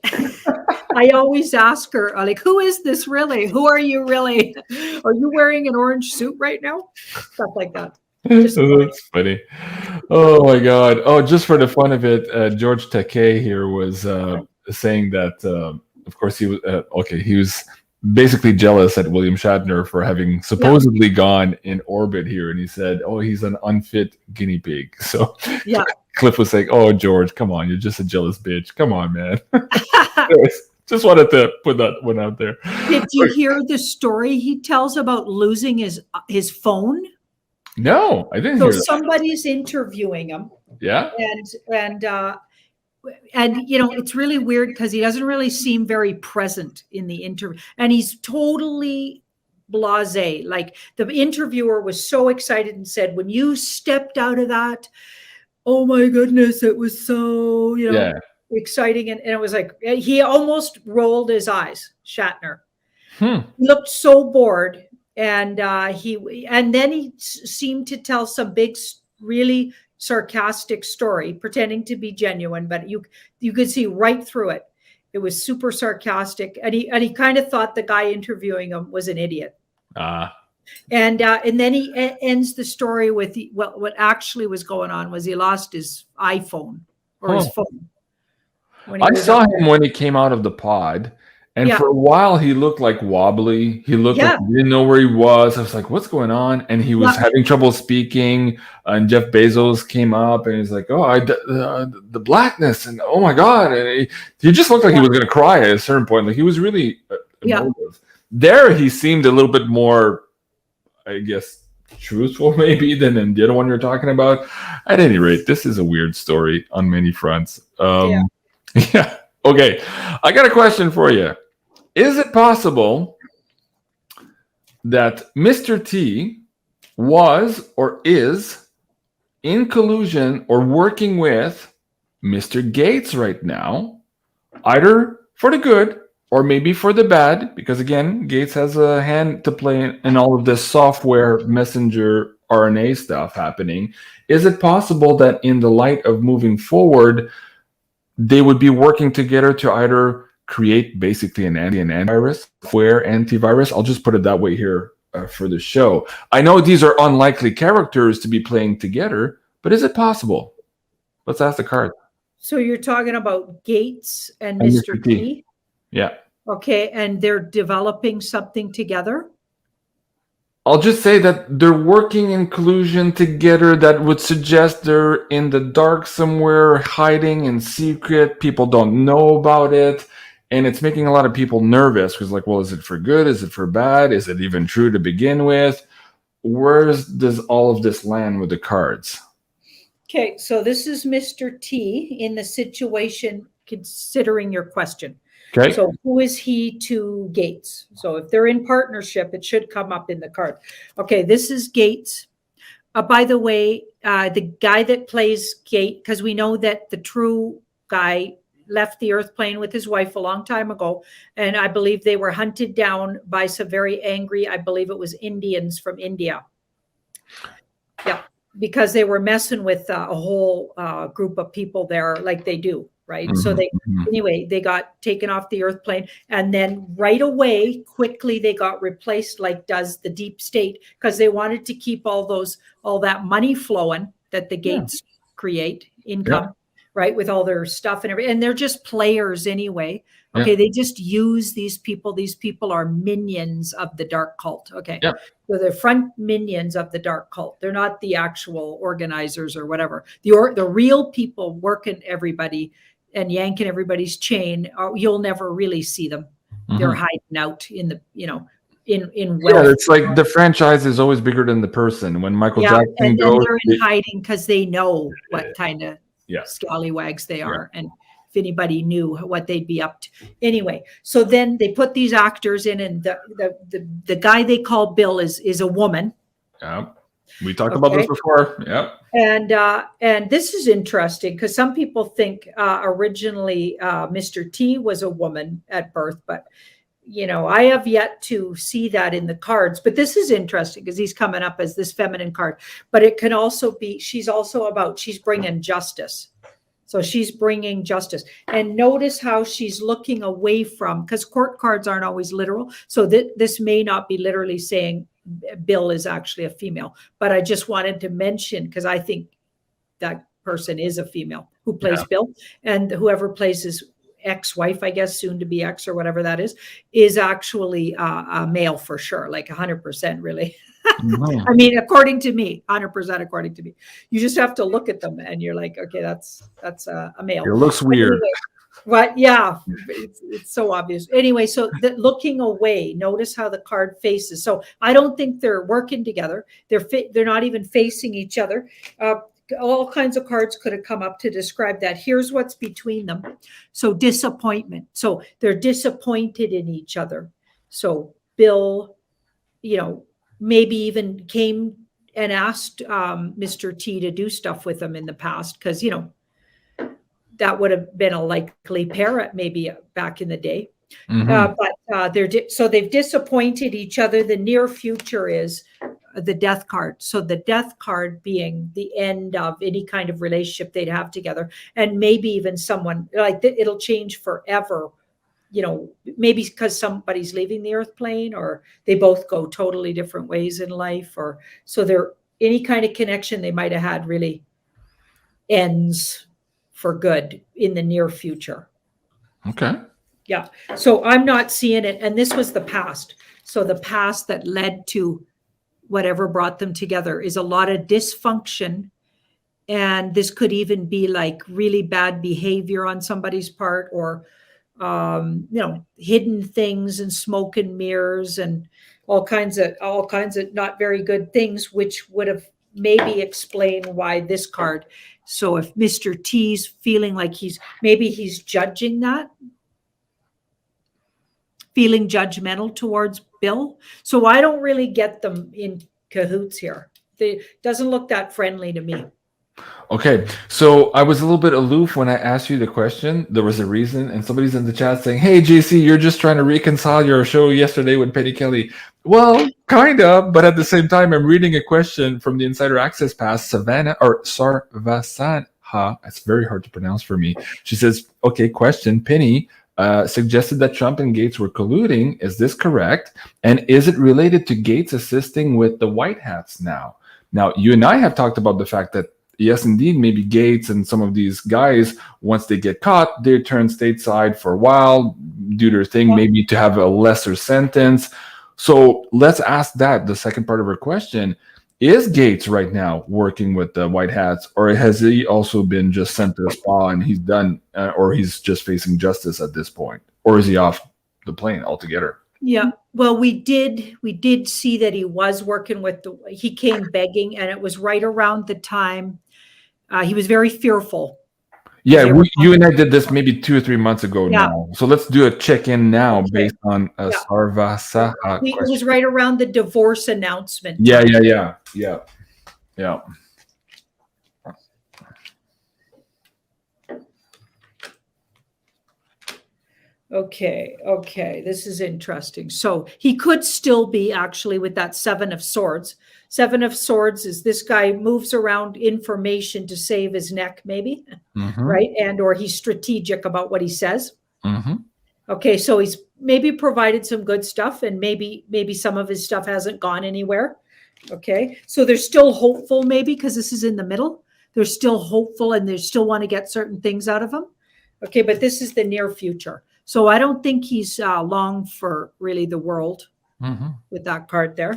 I always ask her, like, who is this really? Who are you really? Are you wearing an orange suit right now? Stuff like that. That's funny. Oh my God. Oh, just for the fun of it, George Takei here was saying that, of course, he was basically jealous at William Shatner for having supposedly gone in orbit here. And he said, oh, he's an unfit guinea pig. So Cliff was saying, oh, George, come on. You're just a jealous bitch. Come on, man. Just wanted to put that one out there. Did you hear the story he tells about losing his phone? No, I didn't hear that. So somebody's interviewing him. Yeah. And you know, it's really weird because he doesn't really seem very present in the interview, and he's totally blasé. Like the interviewer was so excited and said, when you stepped out of that, oh my goodness, it was so, exciting. And it was like, he almost rolled his eyes, Shatner. He looked so bored. And then he seemed to tell some big, really sarcastic story, pretending to be genuine, but you could see right through it. It was super sarcastic, and he kind of thought the guy interviewing him was an idiot. And then he ends the story with what actually was going on was he lost his iPhone or his phone. I saw him when he came out of the pod. And for a while, he looked like wobbly. He looked like he didn't know where he was. I was like, what's going on? And he was having trouble speaking. And Jeff Bezos came up and he's like, oh, the blackness. And oh, my God. And he just looked like he was going to cry at a certain point. Like he was really emotive. There, he seemed a little bit more, I guess, truthful maybe than in the other one you're talking about. At any rate, this is a weird story on many fronts. Okay. I got a question for you. Is it possible that Mr. T was or is in collusion or working with Mr. Gates right now, either for the good or maybe for the bad? Because again, Gates has a hand to play in all of this software messenger RNA stuff happening. Is it possible that in the light of moving forward, they would be working together to either create basically an antivirus, software antivirus? I'll just put it that way here for the show. I know these are unlikely characters to be playing together, but is it possible? Let's ask the card. So you're talking about Gates and Mr. T? Yeah. Okay, and they're developing something together? I'll just say that they're working in collusion together that would suggest they're in the dark somewhere, hiding in secret. People don't know about it. And it's making a lot of people nervous because, like, well, is it for good? Is it for bad? Is it even true to begin with? Where does all of this land with the cards? Okay, so this is Mr. T in the situation, considering your question. Okay. So who is he to Gates? So if they're in partnership, it should come up in the card. Okay, this is Gates. By the way, the guy that plays Gates, because we know that the true guy left the earth plane with his wife a long time ago. And I believe they were hunted down by some very angry, I believe it was Indians from India. Yeah, because they were messing with a whole group of people there like they do, right? So anyway, they got taken off the earth plane, and then right away, quickly, they got replaced like does the deep state, because they wanted to keep all that money flowing that the Gates create, income, right, with all their stuff and everything. And they're just players anyway. Okay, they just use these people. These people are minions of the dark cult. Okay. So they're front minions of the dark cult. They're not the actual organizers or whatever. The real people working everybody and yanking everybody's chain, you'll never really see them. They're hiding out in the, in wealth. Yeah, it's like the franchise is always bigger than the person. When Michael Jackson and goes, they're in hiding because they know what kind of scallywags they are. And if anybody knew what they'd be up to. Anyway, so then they put these actors in, and the guy they call Bill is a woman. Yeah, we talked about this before. Yep. And this is interesting because some people think originally Mr. T was a woman at birth, but I have yet to see that in the cards. But this is interesting because he's coming up as this feminine card. But it can also be she's bringing justice. So she's bringing justice. And notice how she's looking away from, because court cards aren't always literal. So this may not be literally saying Bill is actually a female. But I just wanted to mention, because I think that person is a female who plays Bill. And whoever plays his ex-wife, I guess, soon to be ex or whatever that is actually a male for sure, like 100% really. I mean, according to me, 100% according to me. You just have to look at them and you're like, okay, that's a male. It looks weird. Anyway, but yeah, it's so obvious. Anyway, so looking away, notice how the card faces. So I don't think they're working together. They're not even facing each other. All kinds of cards could have come up to describe that. Here's what's between them. So disappointment. So they're disappointed in each other. So Bill, maybe even came and asked Mr. T to do stuff with him in the past, because, that would have been a likely pair maybe back in the day. But they've disappointed each other. The near future is the death card. So the death card being the end of any kind of relationship they'd have together. And maybe even someone like it'll change forever. Maybe because somebody's leaving the earth plane, or they both go totally different ways in life, or so any kind of connection they might have had really ends for good in the near future. Okay. Yeah. So I'm not seeing it. And this was the past. So the past that led to whatever brought them together is a lot of dysfunction. And this could even be like really bad behavior on somebody's part, or hidden things and smoke and mirrors and all kinds of not very good things, which would have maybe explained why this card. So if Mr. T's feeling like he's judging that, feeling judgmental towards Bill. So I don't really get them in cahoots here. It doesn't look that friendly to me. Okay, so I was a little bit aloof when I asked you the question. There was a reason, and somebody's in the chat saying, "Hey, JC, you're just trying to reconcile your show yesterday with Penny Kelly." Well, kind of, but at the same time, I'm reading a question from the Insider Access Pass, Savannah, or Sarvasanha. It's very hard to pronounce for me. She says, okay, question, Penny suggested that Trump and Gates were colluding. Is this correct? And is it related to Gates assisting with the white hats now? Now, you and I have talked about the fact that yes, indeed, maybe Gates and some of these guys, once they get caught, they turn stateside for a while, do their thing, maybe to have a lesser sentence. So let's ask that, the second part of her question. Is Gates right now working with the white hats, or has he also been just sent to a spa and he's done, or he's just facing justice at this point? Or is he off the plane altogether? Yeah, well, we did see that he was working with he came begging, and it was right around the time he was very fearful. Yeah, you and I did this maybe 2 or 3 months ago now. So let's do a check-in now based on Sarvasa. It was right around the divorce announcement. Yeah. Okay, okay, this is interesting. So he could still be actually with that Seven of Swords. Seven of Swords is this guy moves around information to save his neck, maybe, right? And or he's strategic about what he says. Okay, so he's maybe provided some good stuff, and maybe some of his stuff hasn't gone anywhere. Okay, so they're still hopeful, maybe because this is in the middle. They're still hopeful, and they still want to get certain things out of him. Okay, but this is the near future. So I don't think he's long for really the world with that card there.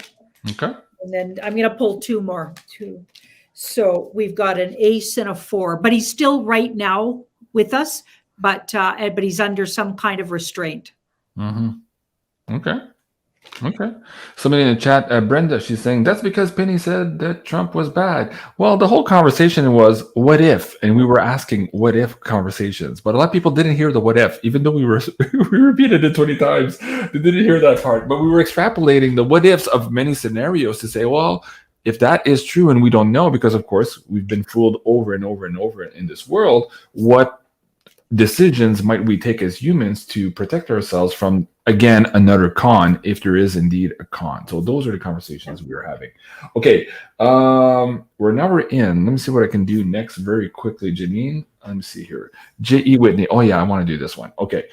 Okay. And then I'm going to pull two more. So we've got an ace and a 4, but he's still right now with us, but he's under some kind of restraint. Okay. Okay. Somebody in the chat, Brenda, she's saying that's because Penny said that Trump was bad. Well, the whole conversation was what if, and we were asking what if conversations, but a lot of people didn't hear the what if, even though we repeated it 20 times. They didn't hear that part, but we were extrapolating the what ifs of many scenarios to say, well, if that is true, and we don't know, because of course we've been fooled over and over and over in this world, what decisions might we take as humans to protect ourselves from, again, another con, if there is indeed a con? So those are the conversations we are having. Okay, we're in. Let me see what I can do next very quickly, Janine. Let me see here. J.E. Whitney. Oh yeah, I want to do this one. Okay.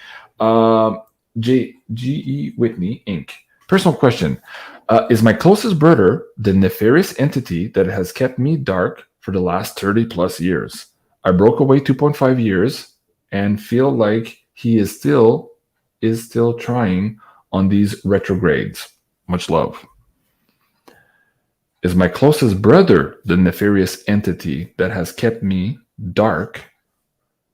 G.E. Whitney, Inc. Personal question. Is my closest brother the nefarious entity that has kept me dark for the last 30 plus years? I broke away 2.5 years and feel like he is still trying on these retrogrades. Much love. Is my closest brother the nefarious entity that has kept me dark?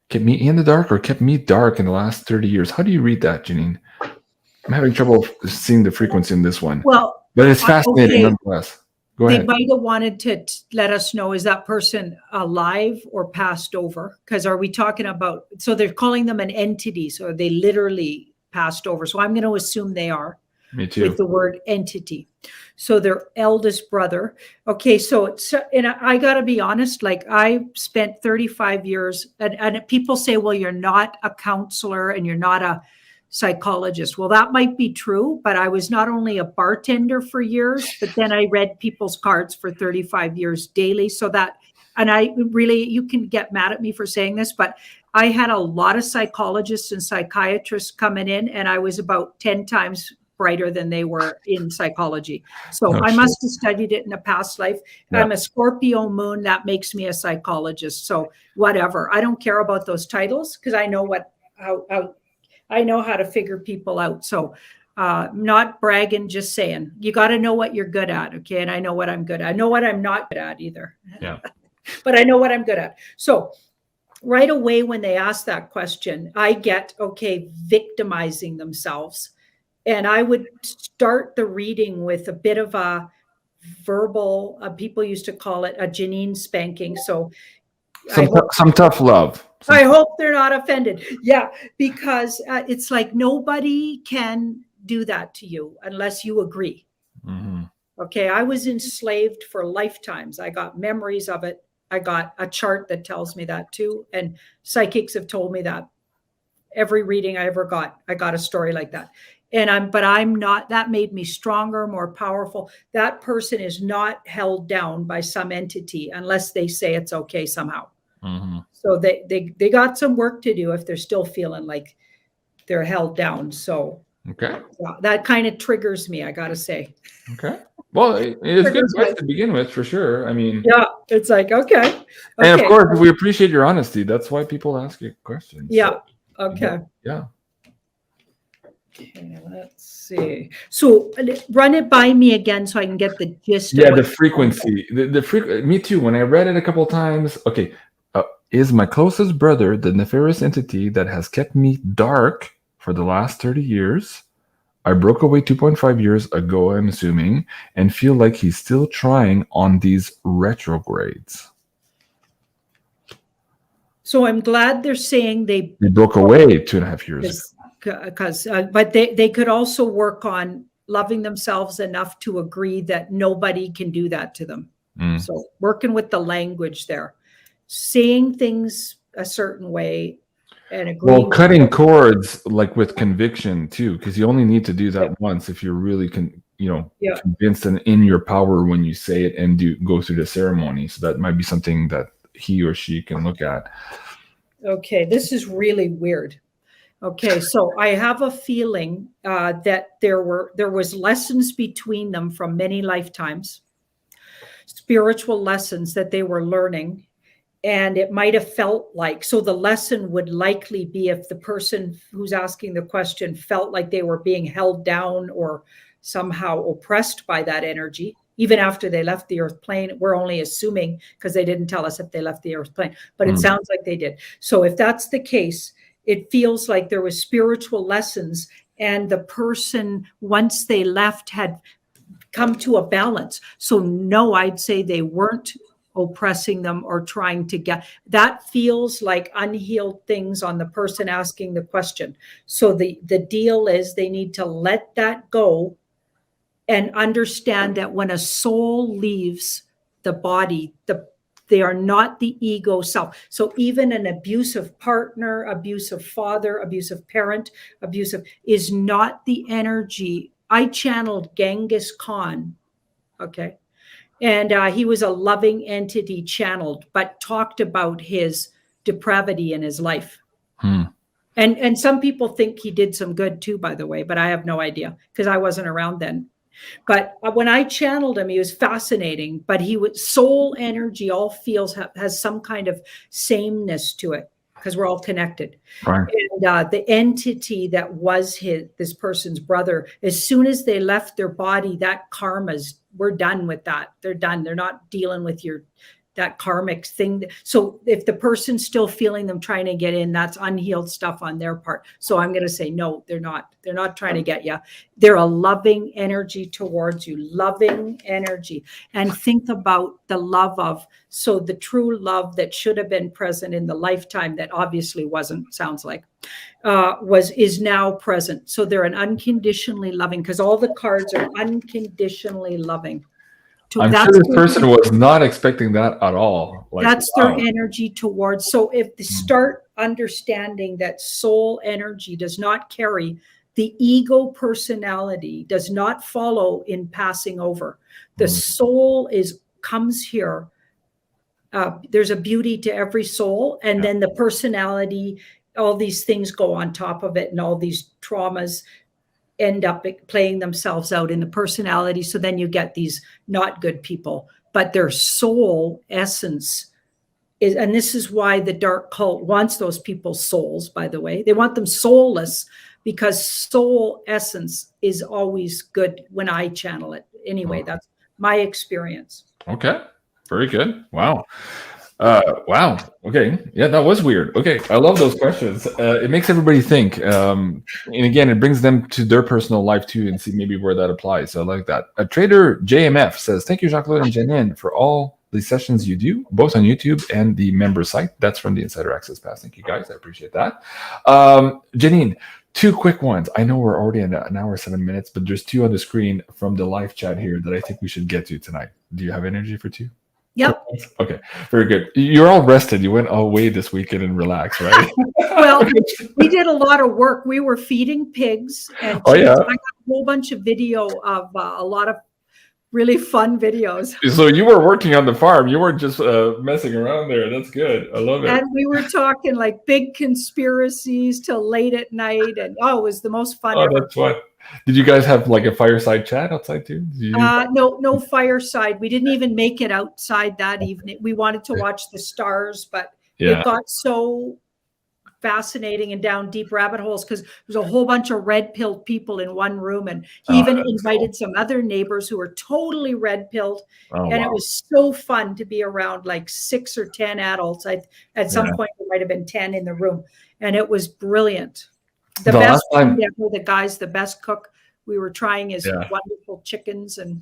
Kept me in the dark or kept me dark in the last 30 years? How do you read that, Janine? I'm having trouble seeing the frequency in this one. Well, but it's fascinating nonetheless. Go ahead. They might have wanted to let us know, is that person alive or passed over? Because are we talking about, so they're calling them an entity, so they literally passed over. So I'm going to assume they are. Me too. With the word entity. So their eldest brother. Okay, so it's, and I got to be honest, like I spent 35 years, and people say, well, you're not a counselor and you're not a psychologist. Well, that might be true, but I was not only a bartender for years, but then I read people's cards for 35 years daily. So that, and I really, you can get mad at me for saying this, but I had a lot of psychologists and psychiatrists coming in, and I was about 10 times brighter than they were in psychology. So I must have studied it in a past life. Yeah. I'm a Scorpio moon. That makes me a psychologist. So whatever. I don't care about those titles because I know I know how to figure people out. So not bragging, just saying, you got to know what you're good at. Okay. And I know what I'm good at. I know what I'm not good at either. Yeah. But I know what I'm good at. So right away, when they ask that question, I get, okay, victimizing themselves. And I would start the reading with a bit of a verbal, people used to call it a Janine spanking. So some tough love. I hope they're not offended. Yeah, because it's like nobody can do that to you unless you agree. Mm-hmm. Okay, I was enslaved for lifetimes. I got memories of it. I got a chart that tells me that too. And psychics have told me that. Every reading I ever got, I got a story like that. But I'm not, that made me stronger, more powerful. That person is not held down by some entity unless they say it's okay somehow. Mm-hmm. So they got some work to do if they're still feeling like they're held down. So okay, that kind of triggers me, I got to say. Okay. Well, it's good advice to begin with, for sure. I mean, yeah, it's like, okay. And of course, we appreciate your honesty. That's why people ask you questions. Yeah. So, okay. Yeah. Okay, let's see. So run it by me again so I can get the gist. Yeah, the frequency. Me too. When I read it a couple of times, okay. Is my closest brother the nefarious entity that has kept me dark for the last 30 years? I broke away 2.5 years ago, I'm assuming, and feel like he's still trying on these retrogrades. So I'm glad they're saying they broke away 2.5 years ago. Because, but they could also work on loving themselves enough to agree that nobody can do that to them. Mm. So working with the language there, saying things a certain way and agreeing. Well, cutting cords, like with conviction too, because you only need to do that once if you're really convinced and in your power when you say it and go through the ceremony. So that might be something that he or she can look at. Okay, this is really weird. Okay, so I have a feeling that there was lessons between them from many lifetimes, spiritual lessons that they were learning. And it might have felt like, so the lesson would likely be if the person who's asking the question felt like they were being held down or somehow oppressed by that energy, even after they left the earth plane. We're only assuming because they didn't tell us if they left the earth plane, but it sounds like they did. So if that's the case, it feels like there was spiritual lessons and the person, once they left, had come to a balance. So no, I'd say they weren't oppressing them or trying to get. That feels like unhealed things on the person asking the question. So the deal is they need to let that go and understand that when a soul leaves the body, they are not the ego self. So even an abusive partner, abusive father, abusive parent, abusive is not the energy. I channeled Genghis Khan, okay? And he was a loving entity channeled, but talked about his depravity in his life. And some people think he did some good too, by the way, but I have no idea because I wasn't around then. But when I channeled him, he was fascinating, but soul energy all has some kind of sameness to it because we're all connected. Right. And the entity that was this person's brother, as soon as they left their body, that we're done with that. They're done. They're not dealing with that karmic thing. So if the person's still feeling them trying to get in, that's unhealed stuff on their part. So I'm going to say, no, they're not. They're not trying to get you. They're a loving energy towards you, loving energy. And think about the love so the true love that should have been present in the lifetime that obviously wasn't, sounds like, is now present. So they're an unconditionally loving, because all the cards are unconditionally loving. I'm sure this person was not expecting that at all. That's their energy towards. So if they start understanding that soul energy does not carry, the ego personality does not follow in passing over. The soul comes here. There's a beauty to every soul. And then the personality, all these things go on top of it, and all these traumas end up playing themselves out in the personality. So then you get these not good people, but their soul essence is, and this is why the dark cult wants those people's souls, by the way. They want them soulless because soul essence is always good when I channel it. Anyway, that's my experience. Okay. Very good. Wow. Wow. Okay. Yeah, that was weird. Okay. I love those questions. It makes everybody think. And again, it brings them to their personal life too and see maybe where that applies. So I like that. Trader JMF says, thank you, Jean-Claude and Janine, for all the sessions you do, both on YouTube and the member site. That's from the Insider Access Pass. Thank you, guys. I appreciate that. Janine, 2 quick ones. I know we're already in an hour, 7 minutes, but there's 2 on the screen from the live chat here that I think we should get to tonight. Do you have energy for 2? Yep. Okay, very good. You're all rested. You went away this weekend and relaxed, right? Well, we did a lot of work. We were feeding pigs. And I got a whole bunch of video of a lot of really fun videos. So you were working on the farm. You weren't just messing around there. That's good. I love it. And we were talking like big conspiracies till late at night. And it was the most fun ever. That's fun. Did you guys have like a fireside chat outside too? No fireside. We didn't even make it outside that evening. We wanted to watch the stars, but it got so fascinating and down deep rabbit holes because there's a whole bunch of red-pilled people in one room, and he even invited some other neighbors who were totally red-pilled. It was so fun to be around like 6 or 10 adults. At some point there might have been 10 in the room, and it was brilliant. The best time ever, the guy's the best cook. We were trying his wonderful chickens and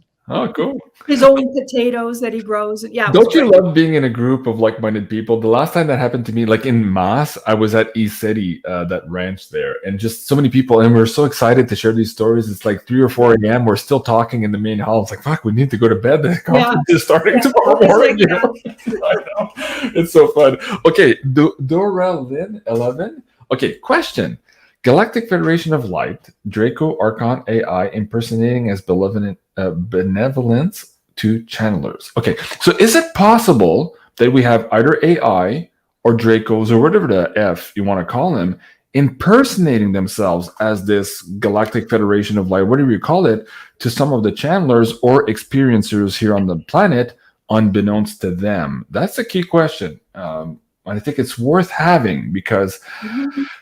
cool. His own potatoes that he grows. Yeah. Don't you love being in a group of like-minded people? The last time that happened to me, like in Mass, I was at East City, that ranch there, and just so many people, and we're so excited to share these stories. It's like 3 or 4 a.m. We're still talking in the main hall. It's like, fuck, we need to go to bed. The conference is starting tomorrow morning. I know. It's so fun. Okay, Dora Lynn 11. Okay, question. Galactic Federation of Light, Draco Archon AI impersonating as benevolence to channelers. Okay, so is it possible that we have either AI or Dracos or whatever the F you want to call them impersonating themselves as this Galactic Federation of Light, whatever you call it, to some of the channelers or experiencers here on the planet, unbeknownst to them? That's a key question. I think it's worth having because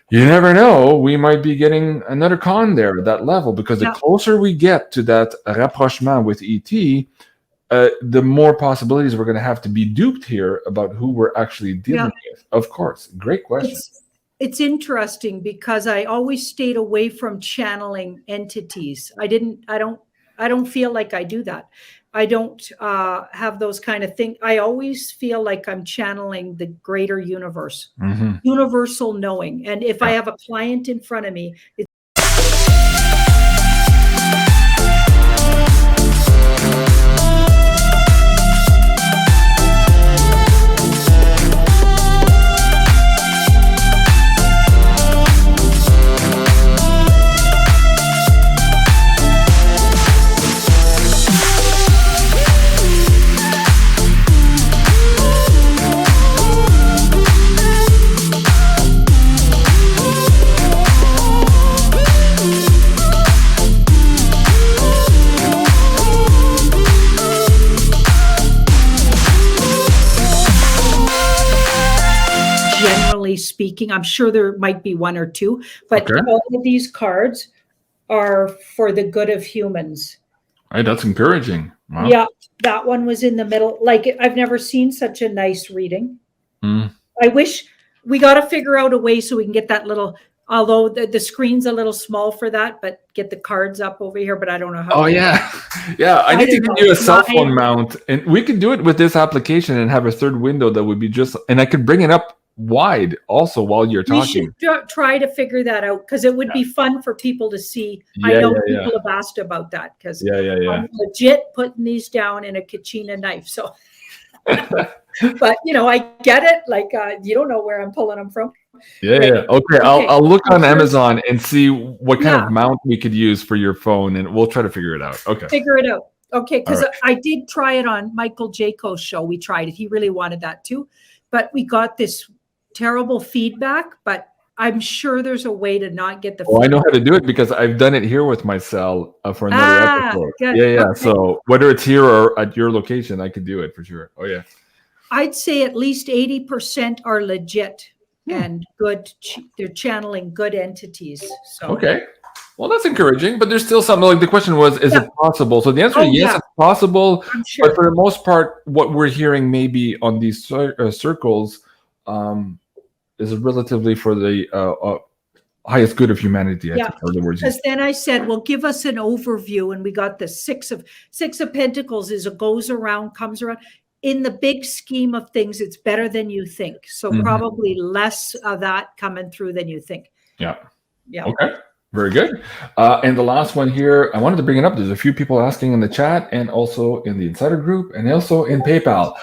you never know. We might be getting another con there at that level because the closer we get to that rapprochement with ET, the more possibilities we're going to have to be duped here about who we're actually dealing with. Of course. Great question. It's interesting because I always stayed away from channeling entities. I don't feel like I do that. I don't have those kind of things. I always feel like I'm channeling the greater universe, universal knowing. And if I have a client in front of me, it's speaking. I'm sure there might be one or two, but all of these cards are for the good of humans. Right, that's encouraging. Wow. Yeah, that one was in the middle. Like, I've never seen such a nice reading. I wish we got to figure out a way so we can get that little, although the screen's a little small for that, but get the cards up over here, but I don't know how. Oh, yeah. I need to give you a cell phone mount, and we could do it with this application and have a third window that would be just, and I could bring it up wide also while you're talking. We should try to figure that out because it would be fun for people to see. I know people have asked about that because I'm legit putting these down in a Kachina knife. So, but I get it. Like you don't know where I'm pulling them from. Okay, I'll look on Amazon and see what kind of mount we could use for your phone, and we'll try to figure it out. Okay, figure it out. Okay, because I did try it on Michael Jaco's show. We tried it. He really wanted that too, but we got this terrible feedback, but I'm sure there's a way to not get the feedback. I know how to do it because I've done it here with my cell for another episode. Good. Okay. So whether it's here or at your location, I could do it for sure. Oh yeah. I'd say at least 80% are legit and good. They're channeling good entities. So okay. Well, that's encouraging, but there's still something. Like the question was, is it possible? So the answer is yes, it's possible. I'm sure. But for the most part, what we're hearing maybe on these circles is relatively for the highest good of humanity. I think are the words. Because then I said, well, give us an overview, and we got the Six of Pentacles goes around, comes around. In the big scheme of things, it's better than you think. So probably less of that coming through than you think. Yeah. Okay. Very good. And the last one here, I wanted to bring it up. There's a few people asking in the chat and also in the insider group and also in PayPal.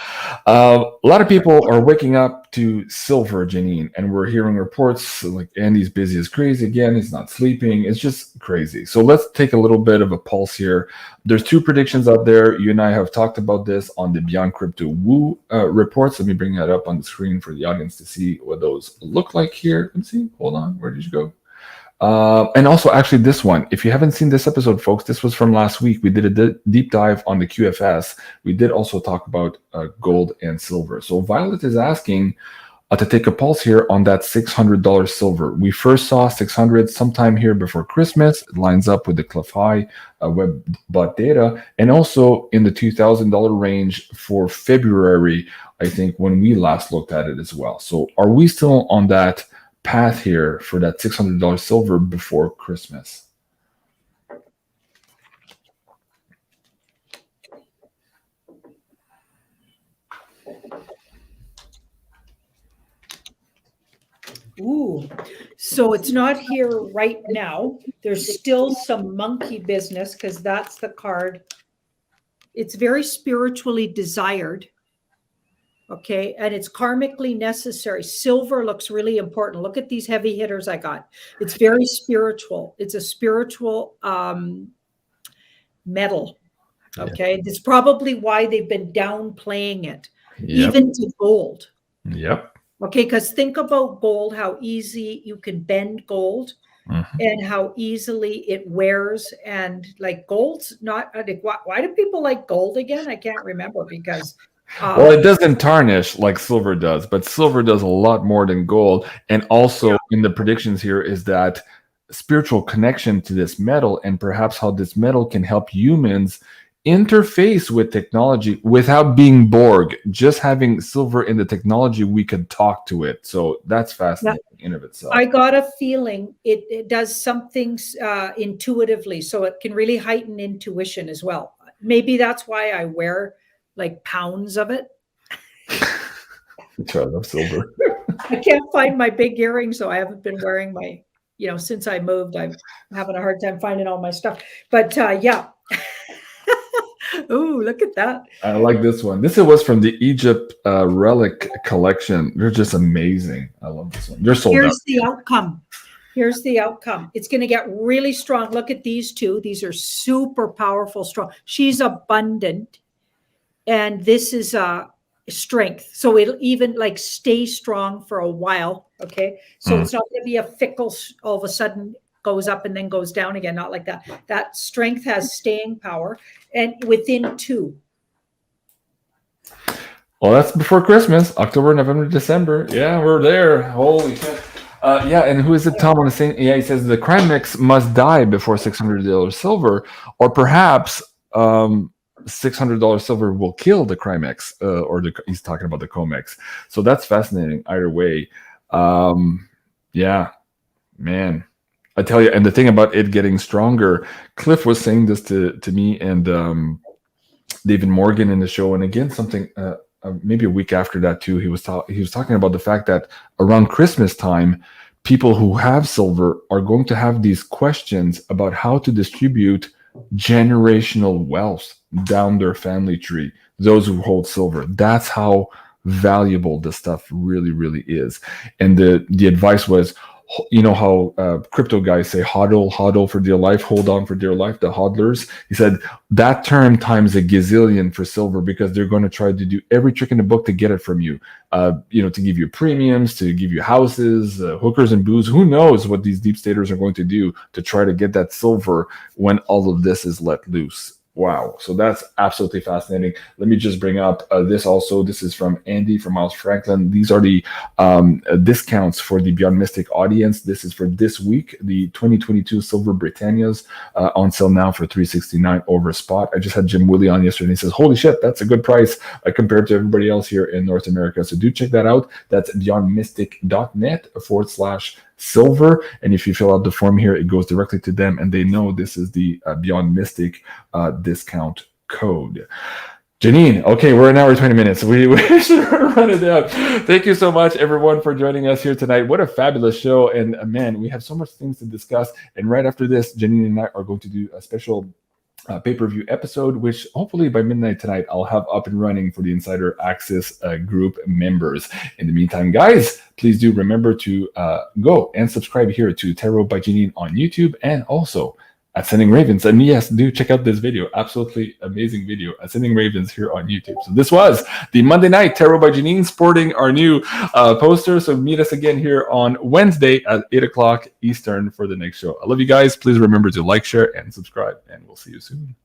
A lot of people are waking up to silver, Janine, and we're hearing reports like Andy's busy as crazy again. He's not sleeping. It's just crazy. So let's take a little bit of a pulse here. There's two predictions out there. You and I have talked about this on the Beyond Crypto Woo reports. Let me bring that up on the screen for the audience to see what those look like here. Let's see. Hold on. Where did you go? And also, actually, this one, if you haven't seen this episode, folks, this was from last week. We did a deep dive on the QFS. We did also talk about gold and silver. So Violet is asking to take a pulse here on that $600 silver. We first saw 600 sometime here before Christmas. It lines up with the Cliff High web bot data, and also in the $2,000 range for February, I think, when we last looked at it as well. So are we still on that path here for that $600 silver before Christmas? Ooh, so it's not here right now. There's still some monkey business because that's the card. It's very spiritually desired. Okay. And it's karmically necessary. Silver looks really important. Look at these heavy hitters I got. It's very spiritual. It's a spiritual metal. Okay. Yeah. That's probably why they've been downplaying it, even to gold. Yep. Okay. Because think about gold, how easy you can bend gold. And how easily it wears, and like gold's not like, why do people like gold again? I can't remember because well, it doesn't tarnish like silver does, but silver does a lot more than gold. And also in the predictions here is that spiritual connection to this metal, and perhaps how this metal can help humans interface with technology without being Borg. Just having silver in the technology, we could talk to it. So that's fascinating in of itself. I got a feeling it does some things intuitively, so it can really heighten intuition as well. Maybe that's why I wear like pounds of it. I love silver. I can't find my big earrings, so I haven't been wearing my, since I moved. I'm having a hard time finding all my stuff. But yeah. Oh, look at that. I like this one. This was from the Egypt relic collection. They're just amazing. I love this one. They're sold out. Here's the outcome. Here's the outcome. It's going to get really strong. Look at these two. These are super powerful, strong. She's abundant. And this is strength. So it'll even like stay strong for a while. Okay. So it's not going to be a fickle, all of a sudden goes up and then goes down again. Not like that. That strength has staying power, and within 2. Well, that's before Christmas, October, November, December. Yeah, we're there. Holy shit. Yeah, and who is it, Tom, on the same? Yeah, he says the Crimex must die before $600 silver, or perhaps $600 silver will kill the Crimex, or he's talking about the Comex. So that's fascinating either way. Yeah, man. I tell you, and the thing about it getting stronger, Cliff was saying this to me and David Morgan in the show, and again something maybe a week after that too. He was talking about the fact that around Christmas time, people who have silver are going to have these questions about how to distribute generational wealth down their family tree. Those who hold silver, that's how valuable this stuff really, really is. And the advice was, you know how crypto guys say hodl for dear life, hold on for dear life, the hodlers. He said that term times a gazillion for silver, because they're going to try to do every trick in the book to get it from you, to give you premiums, to give you houses, hookers and booze. Who knows what these deep staters are going to do to try to get that silver when all of this is let loose. Wow. So that's absolutely fascinating. Let me just bring up this also. This is from Andy from Miles Franklin. These are the discounts for the Beyond Mystic audience. This is for this week. The 2022 Silver Britannias on sale now for $369 over spot. I just had Jim Willie on yesterday, and he says, holy shit, that's a good price compared to everybody else here in North America. So do check that out. That's beyondmystic.net/silver. And if you fill out the form here, it goes directly to them, and they know this is the Beyond Mystic discount code. Janine, okay, we're an hour 20 minutes. We should run it down. Thank you so much, everyone, for joining us here tonight. What a fabulous show. And man, we have so much things to discuss. And right after this, Janine and I are going to do a special pay-per-view episode, which hopefully by midnight tonight I'll have up and running for the Insider Access group members. In the meantime, guys, please do remember to go and subscribe here to Tarot by Janine on YouTube, and also Ascending Ravens. And yes, do check out this video. Absolutely amazing video. Ascending Ravens here on YouTube. So this was the Monday night Tarot by Janine, sporting our new poster. So meet us again here on Wednesday at 8 o'clock Eastern for the next show. I love you guys. Please remember to like, share, and subscribe. And we'll see you soon.